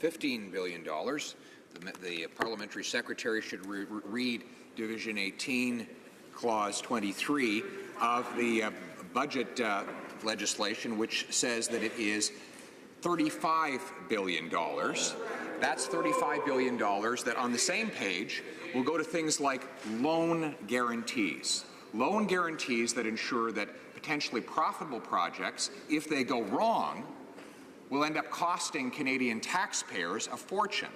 $15 billion. The Parliamentary Secretary should read Division 18, Clause 23 of the budget legislation, which says that it is $35 billion. That's $35 billion that on the same page will go to things like loan guarantees. Loan guarantees that ensure that potentially profitable projects, if they go wrong, will end up costing Canadian taxpayers a fortune.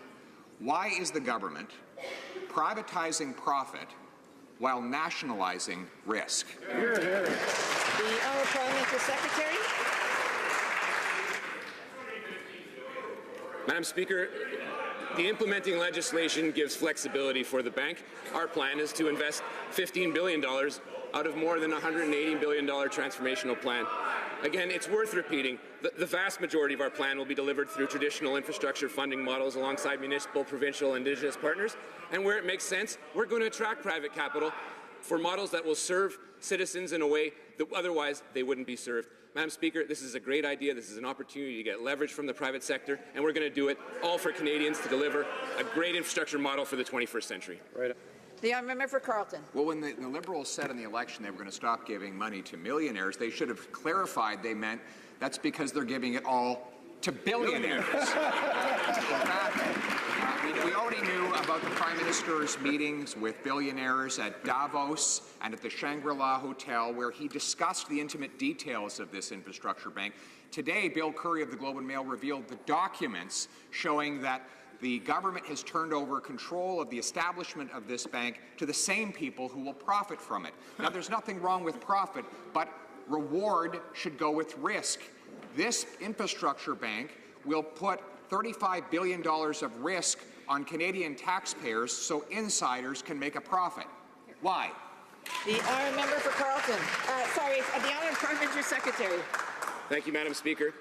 Why is the government privatizing profit while nationalizing risk? The Honourable Parliamentary Secretary. Madam Speaker, the implementing legislation gives flexibility for the bank. Our plan is to invest $15 billion out of more than a $180 billion transformational plan. Again, it's worth repeating, the vast majority of our plan will be delivered through traditional infrastructure funding models alongside municipal, provincial, and Indigenous partners. And where it makes sense, we're going to attract private capital for models that will serve citizens in a way that otherwise they wouldn't be served. Madam Speaker, this is a great idea. This is an opportunity to get leverage from the private sector, and we're going to do it all for Canadians to deliver a great infrastructure model for the 21st century. The Honourable Member for Carleton. Well, when the Liberals said in the election they were going to stop giving money to millionaires, they should have clarified they meant that's because they're giving it all to billionaires. In fact, we already knew about the Prime Minister's meetings with billionaires at Davos and at the Shangri-La Hotel, where he discussed the intimate details of this infrastructure bank. Today, Bill Curry of the Globe and Mail revealed the documents showing that the government has turned over control of the establishment of this bank to the same people who will profit from it. Now, there's nothing wrong with profit, but reward should go with risk. This infrastructure bank will put $35 billion of risk on Canadian taxpayers so insiders can make a profit. Why? The Honourable Member for Carleton. The Honourable Parliamentary Secretary. Thank you, Madam Speaker.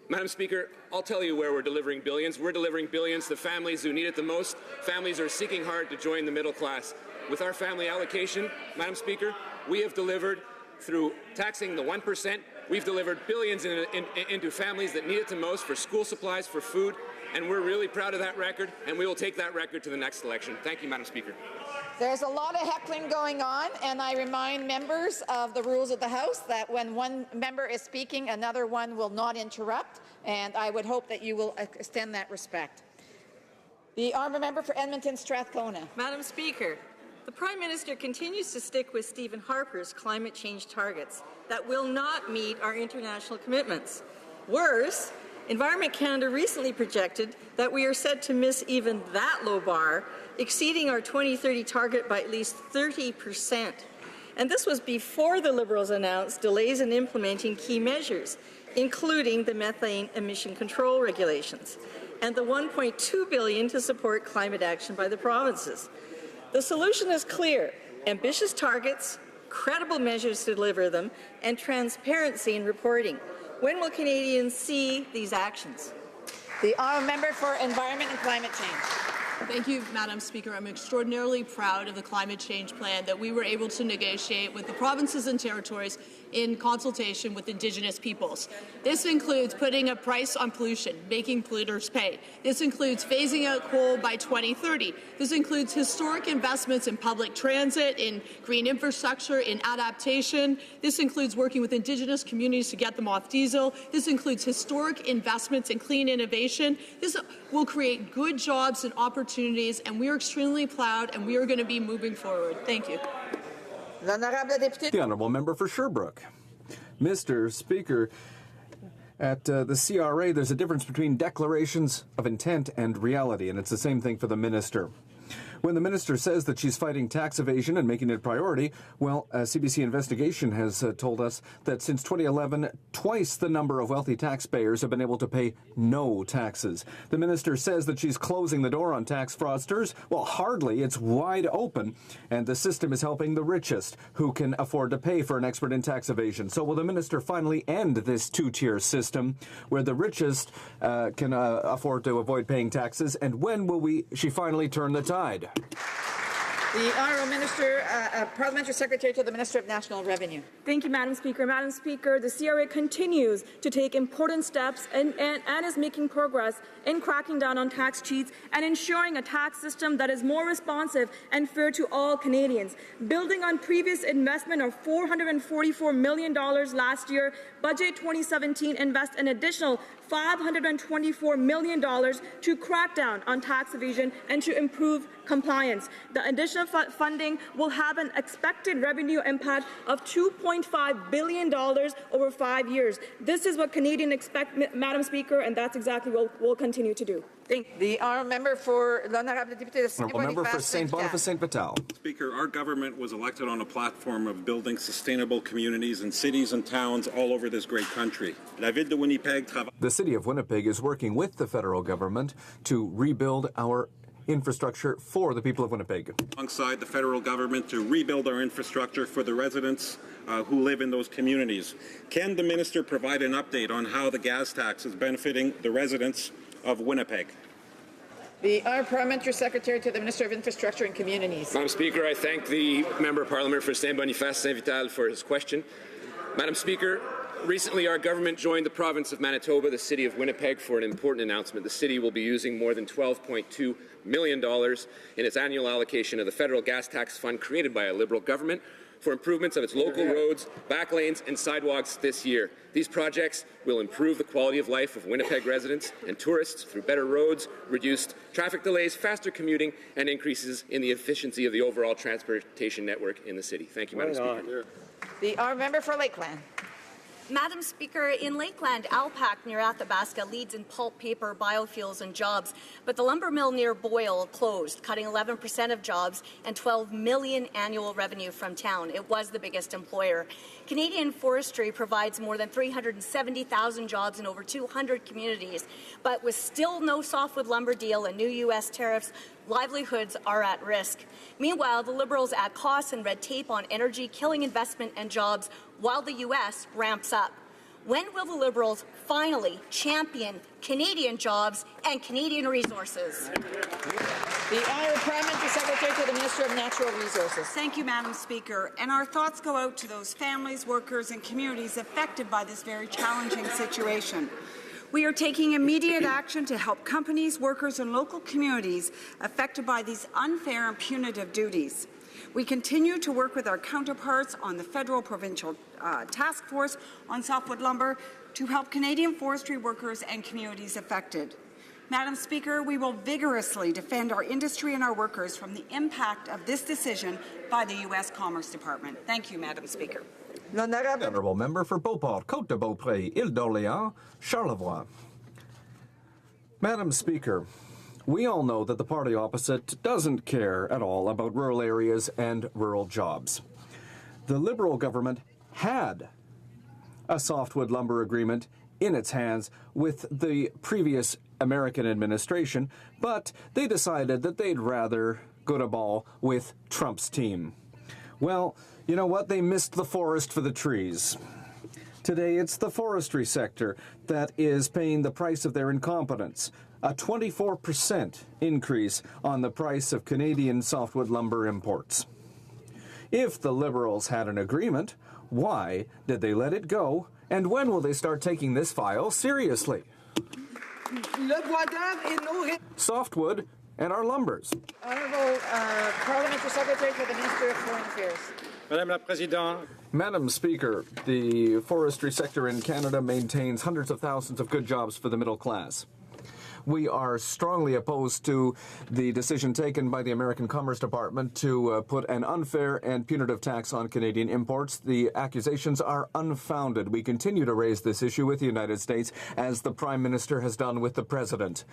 Madam Speaker, I'll tell you where we're delivering billions. We're delivering billions to families who need it the most. Families are seeking hard to join the middle class. With our family allocation, Madam Speaker, we have delivered through taxing the 1%. We've delivered billions into families that need it the most for school supplies, for food, and we're really proud of that record, and we will take that record to the next election. Thank you, Madam Speaker. There's a lot of heckling going on, and I remind members of the rules of the House that when one member is speaking, another one will not interrupt, and I would hope that you will extend that respect. The Honourable Member for Edmonton Strathcona. Madam Speaker, the Prime Minister continues to stick with Stephen Harper's climate change targets that will not meet our international commitments. Worse, Environment Canada recently projected that we are set to miss even that low bar, exceeding our 2030 target by at least 30%. And this was before the Liberals announced delays in implementing key measures, including the methane emission control regulations, and the $1.2 billion to support climate action by the provinces. The solution is clear: ambitious targets, credible measures to deliver them, and transparency in reporting. When will Canadians see these actions? The Honourable Member for Environment and Climate Change. Thank you, Madam Speaker. I'm extraordinarily proud of the climate change plan that we were able to negotiate with the provinces and territories in consultation with Indigenous peoples. This includes putting a price on pollution, making polluters pay. This includes phasing out coal by 2030. This includes historic investments in public transit, in green infrastructure, in adaptation. This includes working with Indigenous communities to get them off diesel. This includes historic investments in clean innovation. This will create good jobs and opportunities, and we are extremely proud, and we are going to be moving forward. Thank you. The Honourable Member for Sherbrooke. Mr. Speaker, at the CRA, there's a difference between declarations of intent and reality, and it's the same thing for the minister. When the minister says that she's fighting tax evasion and making it a priority, well, a CBC investigation has told us that since 2011, twice the number of wealthy taxpayers have been able to pay no taxes. The minister says that she's closing the door on tax fraudsters. Well, hardly. It's wide open, and the system is helping the richest who can afford to pay for an expert in tax evasion. So will the minister finally end this two-tier system where the richest can afford to avoid paying taxes, and when will she finally turn the tide? The Honourable Minister, Parliamentary Secretary to the Minister of National Revenue. Thank you, Madam Speaker. Madam Speaker, the CRA continues to take important steps and is making progress in cracking down on tax cheats and ensuring a tax system that is more responsive and fair to all Canadians. Building on previous investment of $444 million last year, Budget 2017 invests an additional $524 million to crack down on tax evasion and to improve compliance. The additional funding will have an expected revenue impact of $2.5 billion over 5 years. This is what Canadians expect, Madam Speaker, and that's exactly what we'll continue to do. Thank you. The Honourable Member for L'Honorable Député de Honourable Member for St. Boniface St. Vital. Speaker, our government was elected on a platform of building sustainable communities in cities and towns all over this great country. The City of Winnipeg is working with the federal government to rebuild our infrastructure for the people of Winnipeg. Alongside the federal government to rebuild our infrastructure for the residents who live in those communities. Can the minister provide an update on how the gas tax is benefiting the residents of Winnipeg? The Honourable Parliamentary Secretary to the Minister of Infrastructure and Communities. Madam Speaker, I thank the Member of Parliament for St. Boniface St. Vital for his question. Madam Speaker, recently our government joined the province of Manitoba, the City of Winnipeg, for an important announcement. The city will be using more than $12.2 million in its annual allocation of the federal gas tax fund created by a Liberal government for improvements of its local roads, back lanes and sidewalks this year. These projects will improve the quality of life of Winnipeg residents and tourists through better roads, reduced traffic delays, faster commuting, and increases in the efficiency of the overall transportation network in the city. Thank you, Madam Speaker. The Honourable Member for Lakeland. Madam Speaker, in Lakeland, Alpac near Athabasca leads in pulp, paper, biofuels and jobs, but the lumber mill near Boyle closed, cutting 11% of jobs and $12 million annual revenue from town. It was the biggest employer. Canadian forestry provides more than 370,000 jobs in over 200 communities, but with still no softwood lumber deal and new U.S. tariffs, livelihoods are at risk. Meanwhile, the Liberals add costs and red tape on energy, killing investment and jobs while the U.S. ramps up. When will the Liberals finally champion Canadian jobs and Canadian resources? The Honourable Parliamentary Secretary to the Minister of Natural Resources. Thank you, Madam Speaker. And our thoughts go out to those families, workers and communities affected by this very challenging situation. We are taking immediate action to help companies, workers and local communities affected by these unfair and punitive duties. We continue to work with our counterparts on the federal provincial task force on softwood lumber to help Canadian forestry workers and communities affected. Madam Speaker, we will vigorously defend our industry and our workers from the impact of this decision by the U.S. Commerce Department. Thank you, Madam Speaker. Honourable Member for Beauport, Côte-de-Beaupré, Île-d'Orléans, Charlevoix. Madam Speaker, we all know that the party opposite doesn't care at all about rural areas and rural jobs. The Liberal government had a softwood lumber agreement in its hands with the previous American administration, but they decided that they'd rather go to ball with Trump's team. Well, you know what? They missed the forest for the trees. Today, it's the forestry sector that is paying the price of their incompetence. A 24% increase on the price of Canadian softwood lumber imports. If the Liberals had an agreement, why did they let it go? And when will they start taking this file seriously? Softwood and our lumbers. Honourable Parliamentary Secretary for the Minister of Foreign Affairs. Madame la Présidente. Madam Speaker, the forestry sector in Canada maintains hundreds of thousands of good jobs for the middle class. We are strongly opposed to the decision taken by the American Commerce Department to put an unfair and punitive tax on Canadian imports. The accusations are unfounded. We continue to raise this issue with the United States, as the Prime Minister has done with the President.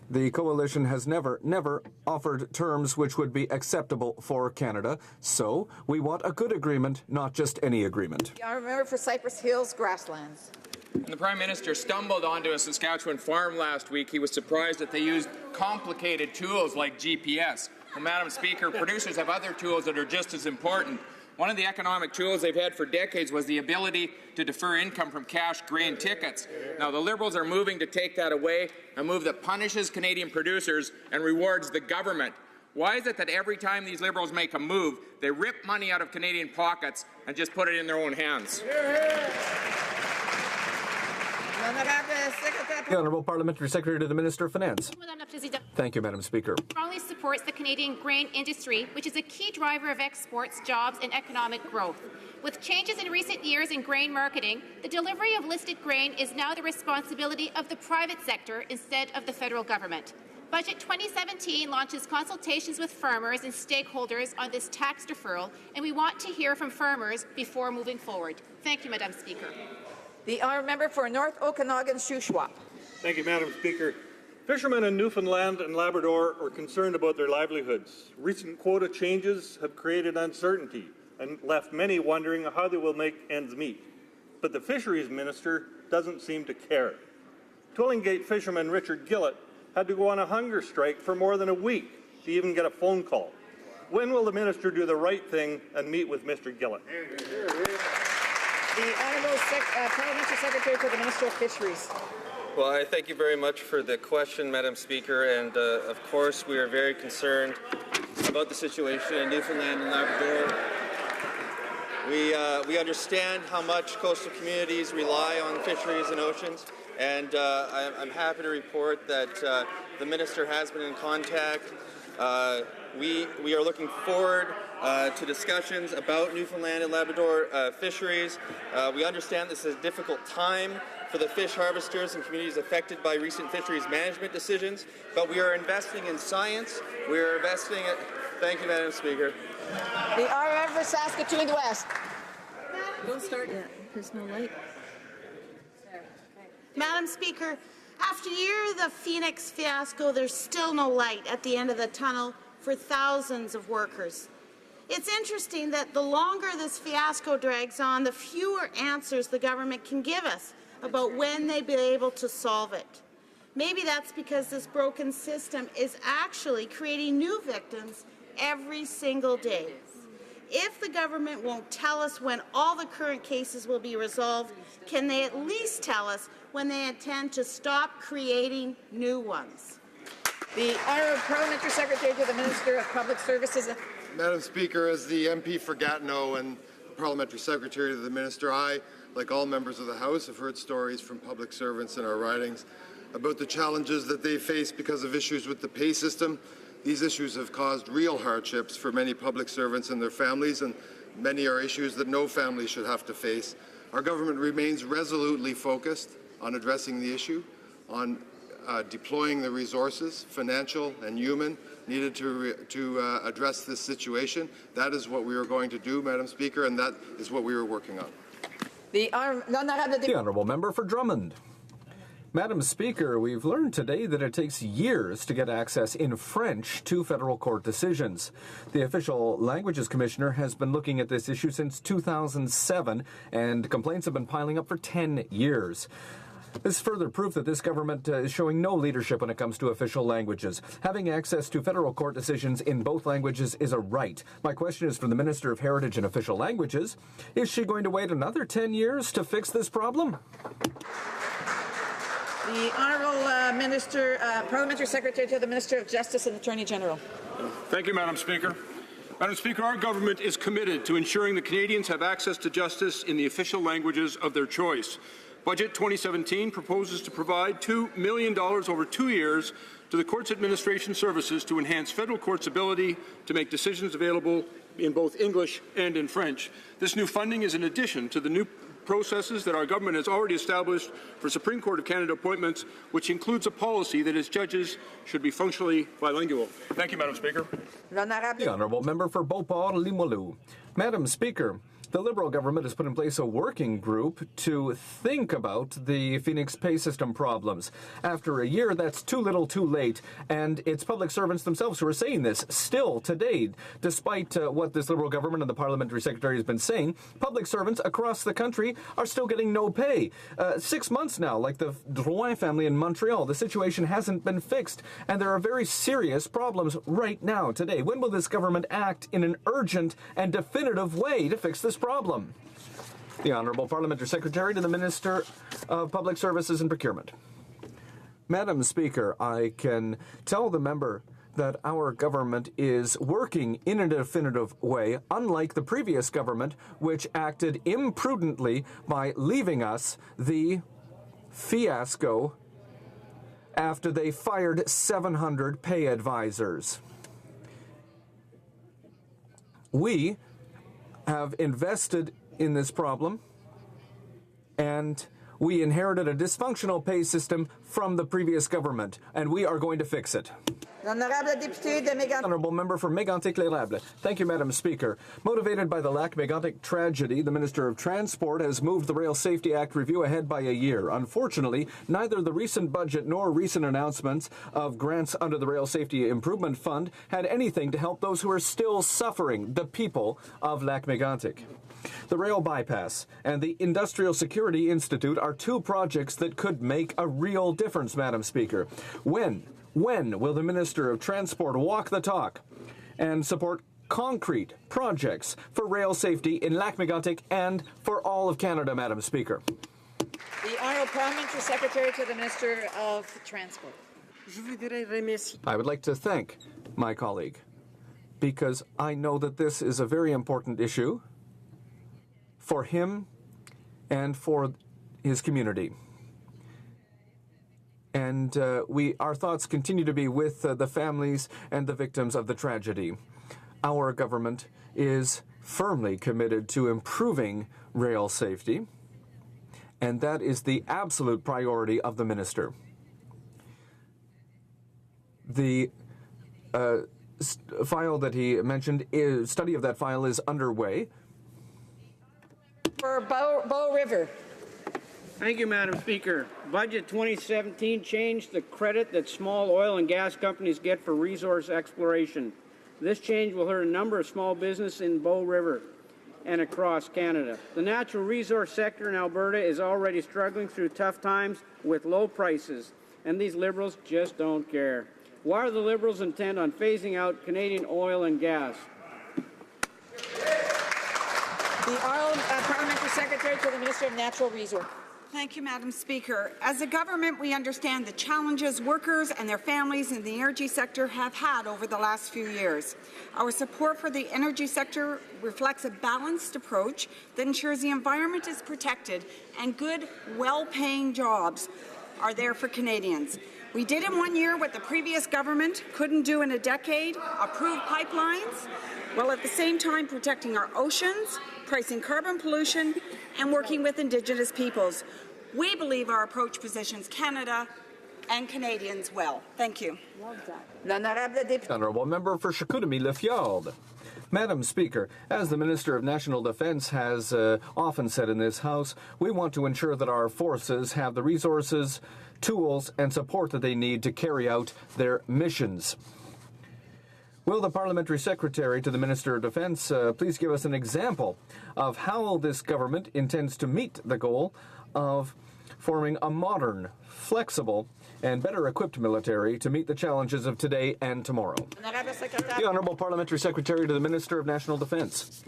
The Coalition has never offered terms which would be acceptable for Canada, so we want a good agreement, not just any agreement. I remember for Cypress Hills grasslands. When the Prime Minister stumbled onto a Saskatchewan farm last week, he was surprised that they used complicated tools like GPS. Well, Madam Speaker, producers have other tools that are just as important. One of the economic tools they've had for decades was the ability to defer income from cash grain tickets. Now, the Liberals are moving to take that away, a move that punishes Canadian producers and rewards the government. Why is it that every time these Liberals make a move, they rip money out of Canadian pockets and just put it in their own hands? The Honourable Parliamentary Secretary to the Minister of Finance. Thank you, Madam Speaker. Strongly supports the Canadian grain industry, which is a key driver of exports, jobs and economic growth. With changes in recent years in grain marketing, the delivery of listed grain is now the responsibility of the private sector instead of the federal government. Budget 2017 launches consultations with farmers and stakeholders on this tax deferral, and we want to hear from farmers before moving forward. Thank you, Madam Speaker. The honourable member for North Okanagan-Shuswap. Thank you, Madam Speaker. Fishermen in Newfoundland and Labrador are concerned about their livelihoods. Recent quota changes have created uncertainty and left many wondering how they will make ends meet. But the Fisheries Minister doesn't seem to care. Twillingate fisherman Richard Gillett had to go on a hunger strike for more than a week to even get a phone call. When will the Minister do the right thing and meet with Mr. Gillett? The Honourable Parliamentary Secretary for the Minister of Fisheries. Well, I thank you very much for the question, Madam Speaker, and of course we are very concerned about the situation in Newfoundland and Labrador. We understand how much coastal communities rely on fisheries and oceans, and I'm happy to report that the Minister has been in contact. We are looking forward to discussions about Newfoundland and Labrador fisheries. We understand this is a difficult time for the fish harvesters and communities affected by recent fisheries management decisions, but we are investing in science. We are investing in... Thank you, Madam Speaker. The honourable for Saskatoon West. Don't start yet. There's no light. Madam Speaker, after a year of the Phoenix fiasco, there's still no light at the end of the tunnel for thousands of workers. It's interesting that the longer this fiasco drags on, the fewer answers the government can give us about when they'll be able to solve it. Maybe that's because this broken system is actually creating new victims every single day. If the government won't tell us when all the current cases will be resolved, can they at least tell us when they intend to stop creating new ones? The Honourable Parliamentary Secretary to the Minister of Public Services. Madam Speaker, as the MP for Gatineau and Parliamentary Secretary to the Minister, I, like all members of the House, have heard stories from public servants in our ridings about the challenges that they face because of issues with the pay system. These issues have caused real hardships for many public servants and their families, and many are issues that no family should have to face. Our government remains resolutely focused on addressing the issue, on deploying the resources, financial and human, needed to address this situation. That is what we are going to do, Madam Speaker, and that is what we are working on. The Honourable Member for Drummond. Madam Speaker, we've learned today that it takes years to get access in French to federal court decisions. The Official Languages Commissioner has been looking at this issue since 2007, and complaints have been piling up for 10 years. This is further proof that this government is showing no leadership when it comes to official languages. Having access to federal court decisions in both languages is a right. My question is for the Minister of Heritage and Official Languages. Is she going to wait another 10 years to fix this problem? The Honourable Minister, Parliamentary Secretary to the Minister of Justice and Attorney General. Thank you, Madam Speaker. Madam Speaker, our government is committed to ensuring that Canadians have access to justice in the official languages of their choice. Budget 2017 proposes to provide $2 million over 2 years to the Courts Administration Services to enhance federal courts' ability to make decisions available in both English and in French. This new funding is in addition to the new processes that our government has already established for Supreme Court of Canada appointments, which includes a policy that its judges should be functionally bilingual. Thank you, Madam Speaker. The Honourable Member for Beauport-Limoilou. Madam Speaker, the Liberal government has put in place a working group to think about the Phoenix pay system problems. After a year, that's too little too late, and it's public servants themselves who are saying this still today. Despite what this Liberal government and the Parliamentary Secretary has been saying, public servants across the country are still getting no pay. 6 months now, like the Drouin family in Montreal, the situation hasn't been fixed, and there are very serious problems right now today. When will this government act in an urgent and definitive way to fix this problem? The Honourable Parliamentary Secretary to the Minister of Public Services and Procurement. Madam Speaker, I can tell the member that our government is working in a definitive way, unlike the previous government, which acted imprudently by leaving us the fiasco after they fired 700 pay advisors. We have invested in this problem, and we inherited a dysfunctional pay system from the previous government, and we are going to fix it. Honourable Member for Mégantic-l'Érable. Thank you, Madam Speaker. Motivated by the Lac-Mégantic tragedy, the Minister of Transport has moved the Rail Safety Act review ahead by a year. Unfortunately, neither the recent budget nor recent announcements of grants under the Rail Safety Improvement Fund had anything to help those who are still suffering, the people of Lac-Mégantic. The rail bypass and the Industrial Security Institute are two projects that could make a real difference, Madam Speaker. When will the Minister of Transport walk the talk and support concrete projects for rail safety in Lac-Mégantic and for all of Canada, Madam Speaker? The Honourable Parliamentary Secretary to the Minister of Transport. I would like to thank my colleague because I know that this is a very important issue for him and for his community. And our thoughts continue to be with the families and the victims of the tragedy. Our government is firmly committed to improving rail safety, and that is the absolute priority of the minister. The file that he mentioned, study of that file is underway. For Bow River. Thank you, Madam Speaker. Budget 2017 changed the credit that small oil and gas companies get for resource exploration. This change will hurt a number of small businesses in Bow River and across Canada. The natural resource sector in Alberta is already struggling through tough times with low prices, and these Liberals just don't care. Why are the Liberals intent on phasing out Canadian oil and gas? The Honourable Parliamentary Secretary to the Minister of Natural Resources. Thank you, Madam Speaker. As a government, we understand the challenges workers and their families in the energy sector have had over the last few years. Our support for the energy sector reflects a balanced approach that ensures the environment is protected and good, well-paying jobs are there for Canadians. We did in 1 year what the previous government couldn't do in a decade, approve pipelines, while at the same time protecting our oceans, pricing carbon pollution, and working with Indigenous peoples. We believe our approach positions Canada and Canadians well. Thank you. Honourable Member for Chicoutimi-Le-Fjord. Madam Speaker, as the Minister of National Defence has often said in this House, we want to ensure that our forces have the resources, tools, and support that they need to carry out their missions. Will the Parliamentary Secretary to the Minister of Defence please give us an example of how this government intends to meet the goal of forming a modern, flexible, and better equipped military to meet the challenges of today and tomorrow? The Honourable Parliamentary Secretary to the Minister of National Defence.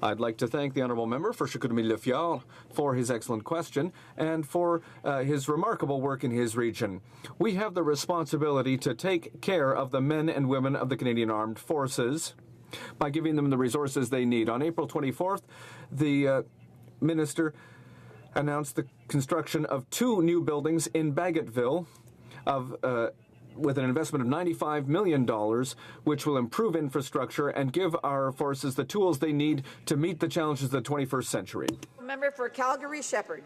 I'd like to thank the Honourable Member for Chicoutimi-Le-Fjord for his excellent question and for his remarkable work in his region. We have the responsibility to take care of the men and women of the Canadian Armed Forces by giving them the resources they need. On April 24th, the minister announced the construction of 2 new buildings in Bagotville with an investment of $95 million, which will improve infrastructure and give our forces the tools they need to meet the challenges of the 21st century. Member for Calgary-Shepherd.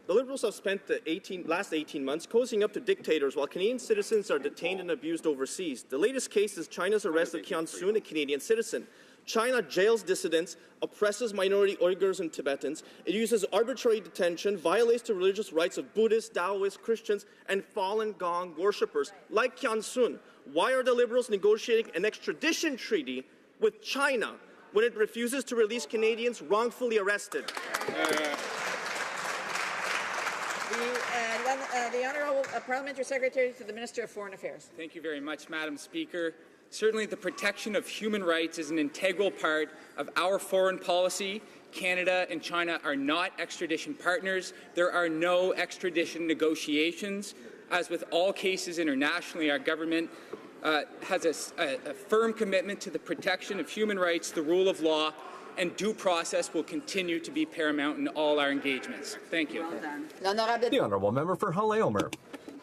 The Liberals have spent the last 18 months cozying up to dictators while Canadian citizens are detained and abused overseas. The latest case is China's arrest of Kian Soon, a Canadian citizen. China jails dissidents, oppresses minority Uyghurs and Tibetans. It uses arbitrary detention, violates the religious rights of Buddhists, Taoists, Christians, and Falun Gong worshippers like Kian Soon. Why are the Liberals negotiating an extradition treaty with China when it refuses to release Canadians wrongfully arrested? The Honourable Parliamentary Secretary to the Minister of Foreign Affairs. Thank you very much, Madam Speaker. Certainly the protection of human rights is an integral part of our foreign policy. Canada and China are not extradition partners. There are no extradition negotiations. As with all cases internationally, our government has a firm commitment to the protection of human rights, the rule of law, and due process will continue to be paramount in all our engagements. Thank you. The Honourable Member for Hull-Aylmer.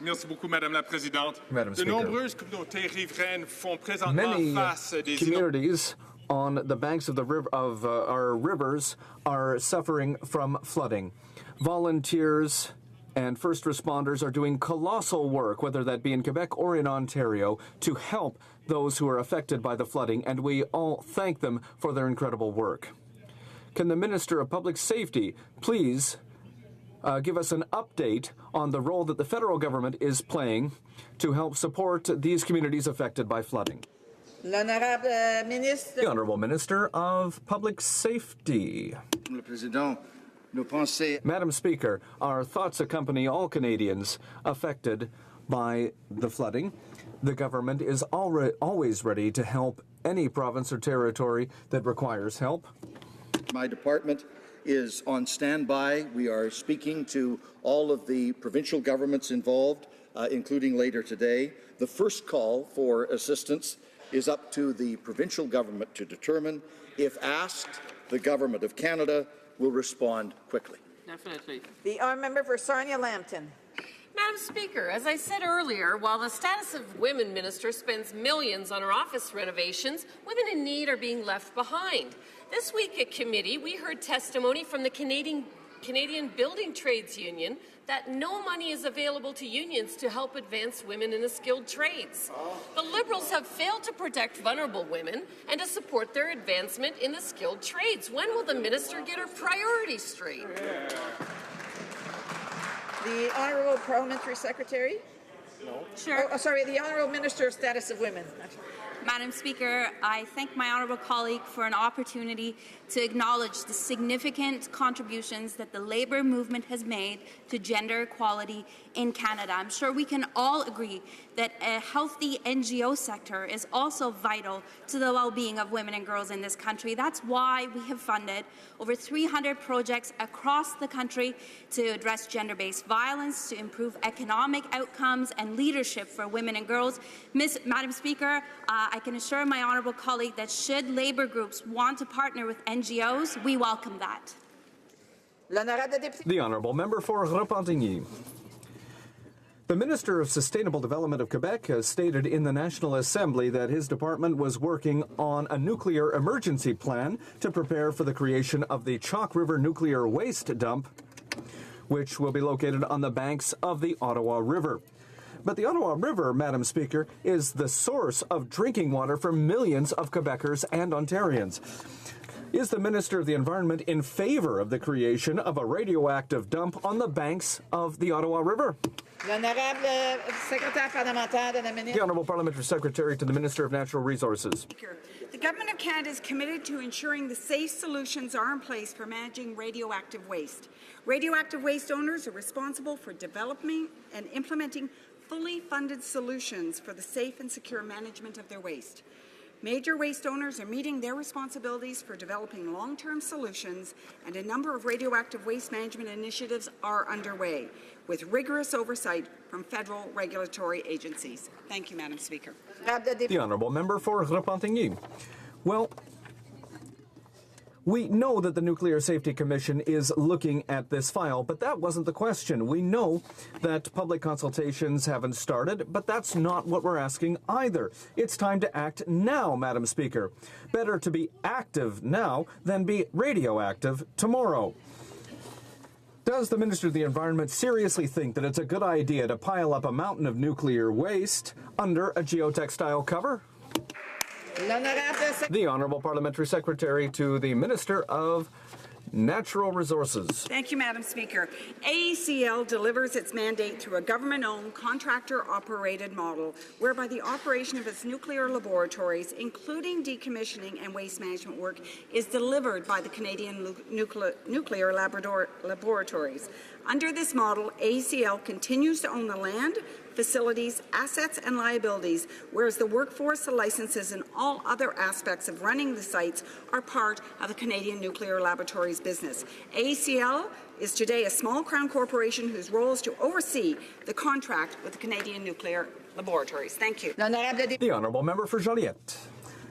Merci beaucoup, Madame la Présidente. Madam De Speaker. nombreuses communautés riveraines font présentement Many face des communities on the banks of the our rivers are suffering from flooding. Volunteers and first responders are doing colossal work, whether that be in Quebec or in Ontario, to help those who are affected by the flooding, and we all thank them for their incredible work. Can the Minister of Public Safety please give us an update on the role that the federal government is playing to help support these communities affected by flooding? The Honourable Minister of Public Safety. Madam Speaker, our thoughts accompany all Canadians affected by the flooding. The government is always ready to help any province or territory that requires help. My department is on standby. We are speaking to all of the provincial governments involved, including later today. The first call for assistance is up to the provincial government to determine. If asked, the Government of Canada will respond quickly. Definitely. The honourable member for Sarnia-Lambton. Madam Speaker, as I said earlier, while the Status of Women Minister spends millions on her office renovations, women in need are being left behind. This week at committee, we heard testimony from the Canadian Building Trades Union that no money is available to unions to help advance women in the skilled trades. The Liberals have failed to protect vulnerable women and to support their advancement in the skilled trades. When will the minister get her priorities straight? The Honourable Parliamentary Secretary. No. Sure. Oh, sorry, the Honourable Minister of Status of Women. Madam Speaker, I thank my honourable colleague for an opportunity to acknowledge the significant contributions that the labour movement has made to gender equality in Canada. I'm sure we can all agree that a healthy NGO sector is also vital to the well-being of women and girls in this country. That's why we have funded over 300 projects across the country to address gender-based violence, to improve economic outcomes and leadership for women and girls. Madam Speaker, I can assure my honourable colleague that should labour groups want to partner with NGOs, we welcome that. The Honourable Member for Repentigny. The Minister of Sustainable Development of Quebec has stated in the National Assembly that his department was working on a nuclear emergency plan to prepare for the creation of the Chalk River nuclear waste dump, which will be located on the banks of the Ottawa River. But the Ottawa River, Madam Speaker, is the source of drinking water for millions of Quebecers and Ontarians. Is the Minister of the Environment in favour of the creation of a radioactive dump on the banks of the Ottawa River? The Honourable Parliamentary Secretary to the Minister of Natural Resources. The Government of Canada is committed to ensuring the safe solutions are in place for managing radioactive waste. Radioactive waste owners are responsible for developing and implementing fully funded solutions for the safe and secure management of their waste. Major waste owners are meeting their responsibilities for developing long-term solutions, and a number of radioactive waste management initiatives are underway, with rigorous oversight from federal regulatory agencies. Thank you, Madam Speaker. The Honourable Member for Repentigny. Well, We know that the Nuclear Safety Commission is looking at this file, but that wasn't the question. We know that public consultations haven't started, but that's not what we're asking either. It's time to act now, Madam Speaker. Better to be active now than be radioactive tomorrow. Does the Minister of the Environment seriously think that it's a good idea to pile up a mountain of nuclear waste under a geotextile cover? The Honourable Parliamentary Secretary to the Minister of Natural Resources. Thank you, Madam Speaker. AECL delivers its mandate through a government-owned, contractor-operated model whereby the operation of its nuclear laboratories, including decommissioning and waste management work, is delivered by the Canadian Nuclear Laboratories. Under this model, AECL continues to own the land, facilities, assets, and liabilities, whereas the workforce, the licenses, and all other aspects of running the sites are part of the Canadian Nuclear Laboratories business. AECL is today a small Crown corporation whose role is to oversee the contract with the Canadian Nuclear Laboratories. Thank you. The Honourable Member for Joliette.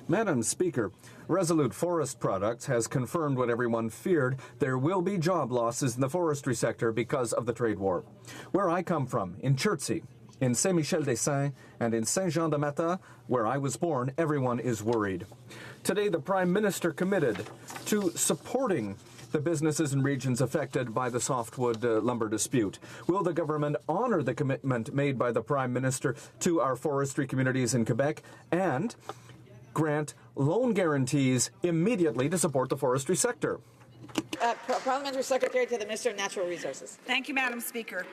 Madam Speaker, Resolute Forest Products has confirmed what everyone feared. There will be job losses in the forestry sector because of the trade war. Where I come from, in Chertsey, in Saint-Michel-des-Saints, and in Saint-Jean-de-Mata, where I was born, everyone is worried. Today, the Prime Minister committed to supporting the businesses and regions affected by the softwood lumber dispute. Will the government honour the commitment made by the Prime Minister to our forestry communities in Quebec and grant loan guarantees immediately to support the forestry sector? Parliamentary Secretary to the Minister of Natural Resources. Thank you, Madam Speaker.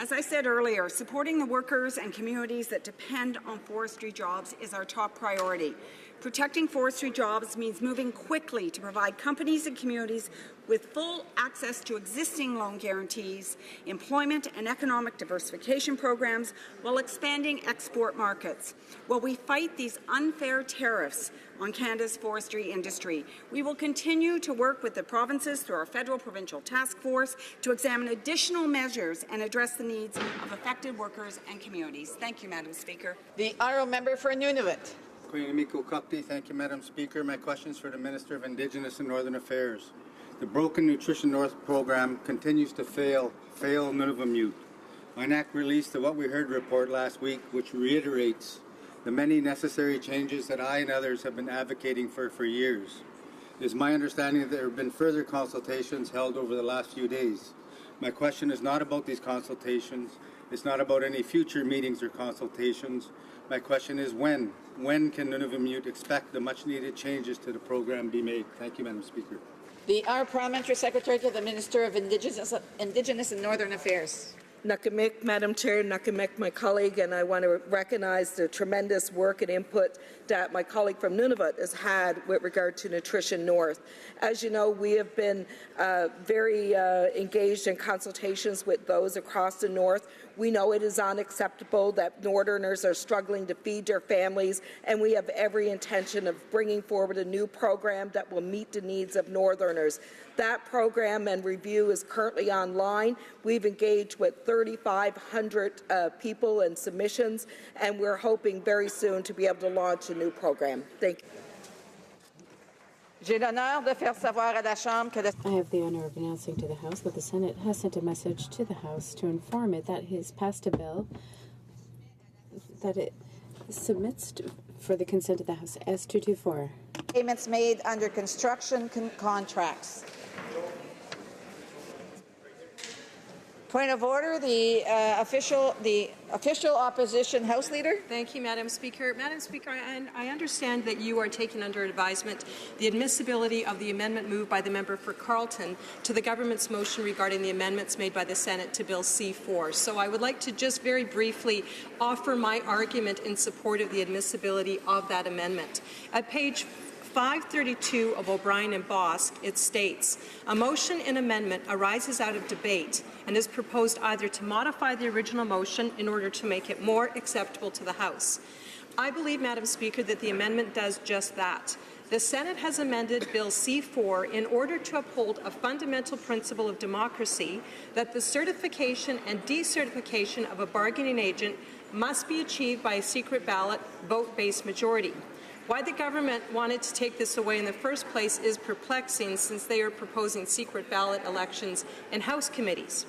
As I said earlier, supporting the workers and communities that depend on forestry jobs is our top priority. Protecting forestry jobs means moving quickly to provide companies and communities with full access to existing loan guarantees, employment and economic diversification programs, while expanding export markets. While we fight these unfair tariffs on Canada's forestry industry, we will continue to work with the provinces through our federal-provincial task force to examine additional measures and address the needs of affected workers and communities. Thank you, Madam Speaker. The Honourable Member for Nunavut. Thank you, Madam Speaker. My question is for the Minister of Indigenous and Northern Affairs. The Broken Nutrition North program continues to fail Nunavut youth. INAC released the What We Heard report last week, which reiterates the many necessary changes that I and others have been advocating for years. It is my understanding that there have been further consultations held over the last few days. My question is not about these consultations. It's not about any future meetings or consultations. My question is when? When can Nunavut expect the much-needed changes to the program be made? Thank you, Madam Speaker. The Parliamentary Secretary to the Minister of Indigenous and Northern Affairs. Nakamik, Madam Chair, Nakamik, my colleague, and I want to recognize the tremendous work and input that my colleague from Nunavut has had with regard to Nutrition North. As you know, we have been very engaged in consultations with those across the North. We know it is unacceptable that Northerners are struggling to feed their families, and we have every intention of bringing forward a new program that will meet the needs of Northerners. That program and review is currently online. We've engaged with 3,500 people and submissions, and we're hoping very soon to be able to launch a new program. Thank you. J'ai l'honneur de faire savoir à la Chambre que I have the honor of announcing to the House that the Senate has sent a message to the House to inform it that it has passed a bill that it submits for the consent of the House, S224. Payments made under construction contracts. Point of order, the official opposition House Leader. Thank you, Madam Speaker. Madam Speaker, I understand that you are taking under advisement the admissibility of the amendment moved by the member for Carleton to the government's motion regarding the amendments made by the Senate to Bill C4. So I would like to just very briefly offer my argument in support of the admissibility of that amendment. At page 532 of O'Brien and Bosk, it states, a motion and amendment arises out of debate and is proposed either to modify the original motion in order to make it more acceptable to the House. I believe, Madam Speaker, that the amendment does just that. The Senate has amended Bill C4 in order to uphold a fundamental principle of democracy that the certification and decertification of a bargaining agent must be achieved by a secret ballot vote-based majority. Why the government wanted to take this away in the first place is perplexing, since they are proposing secret ballot elections in House committees.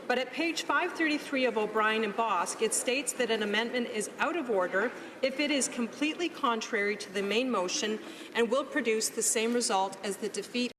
But at page 533 of O'Brien and Bosk, it states that an amendment is out of order if it is completely contrary to the main motion and will produce the same result as the defeat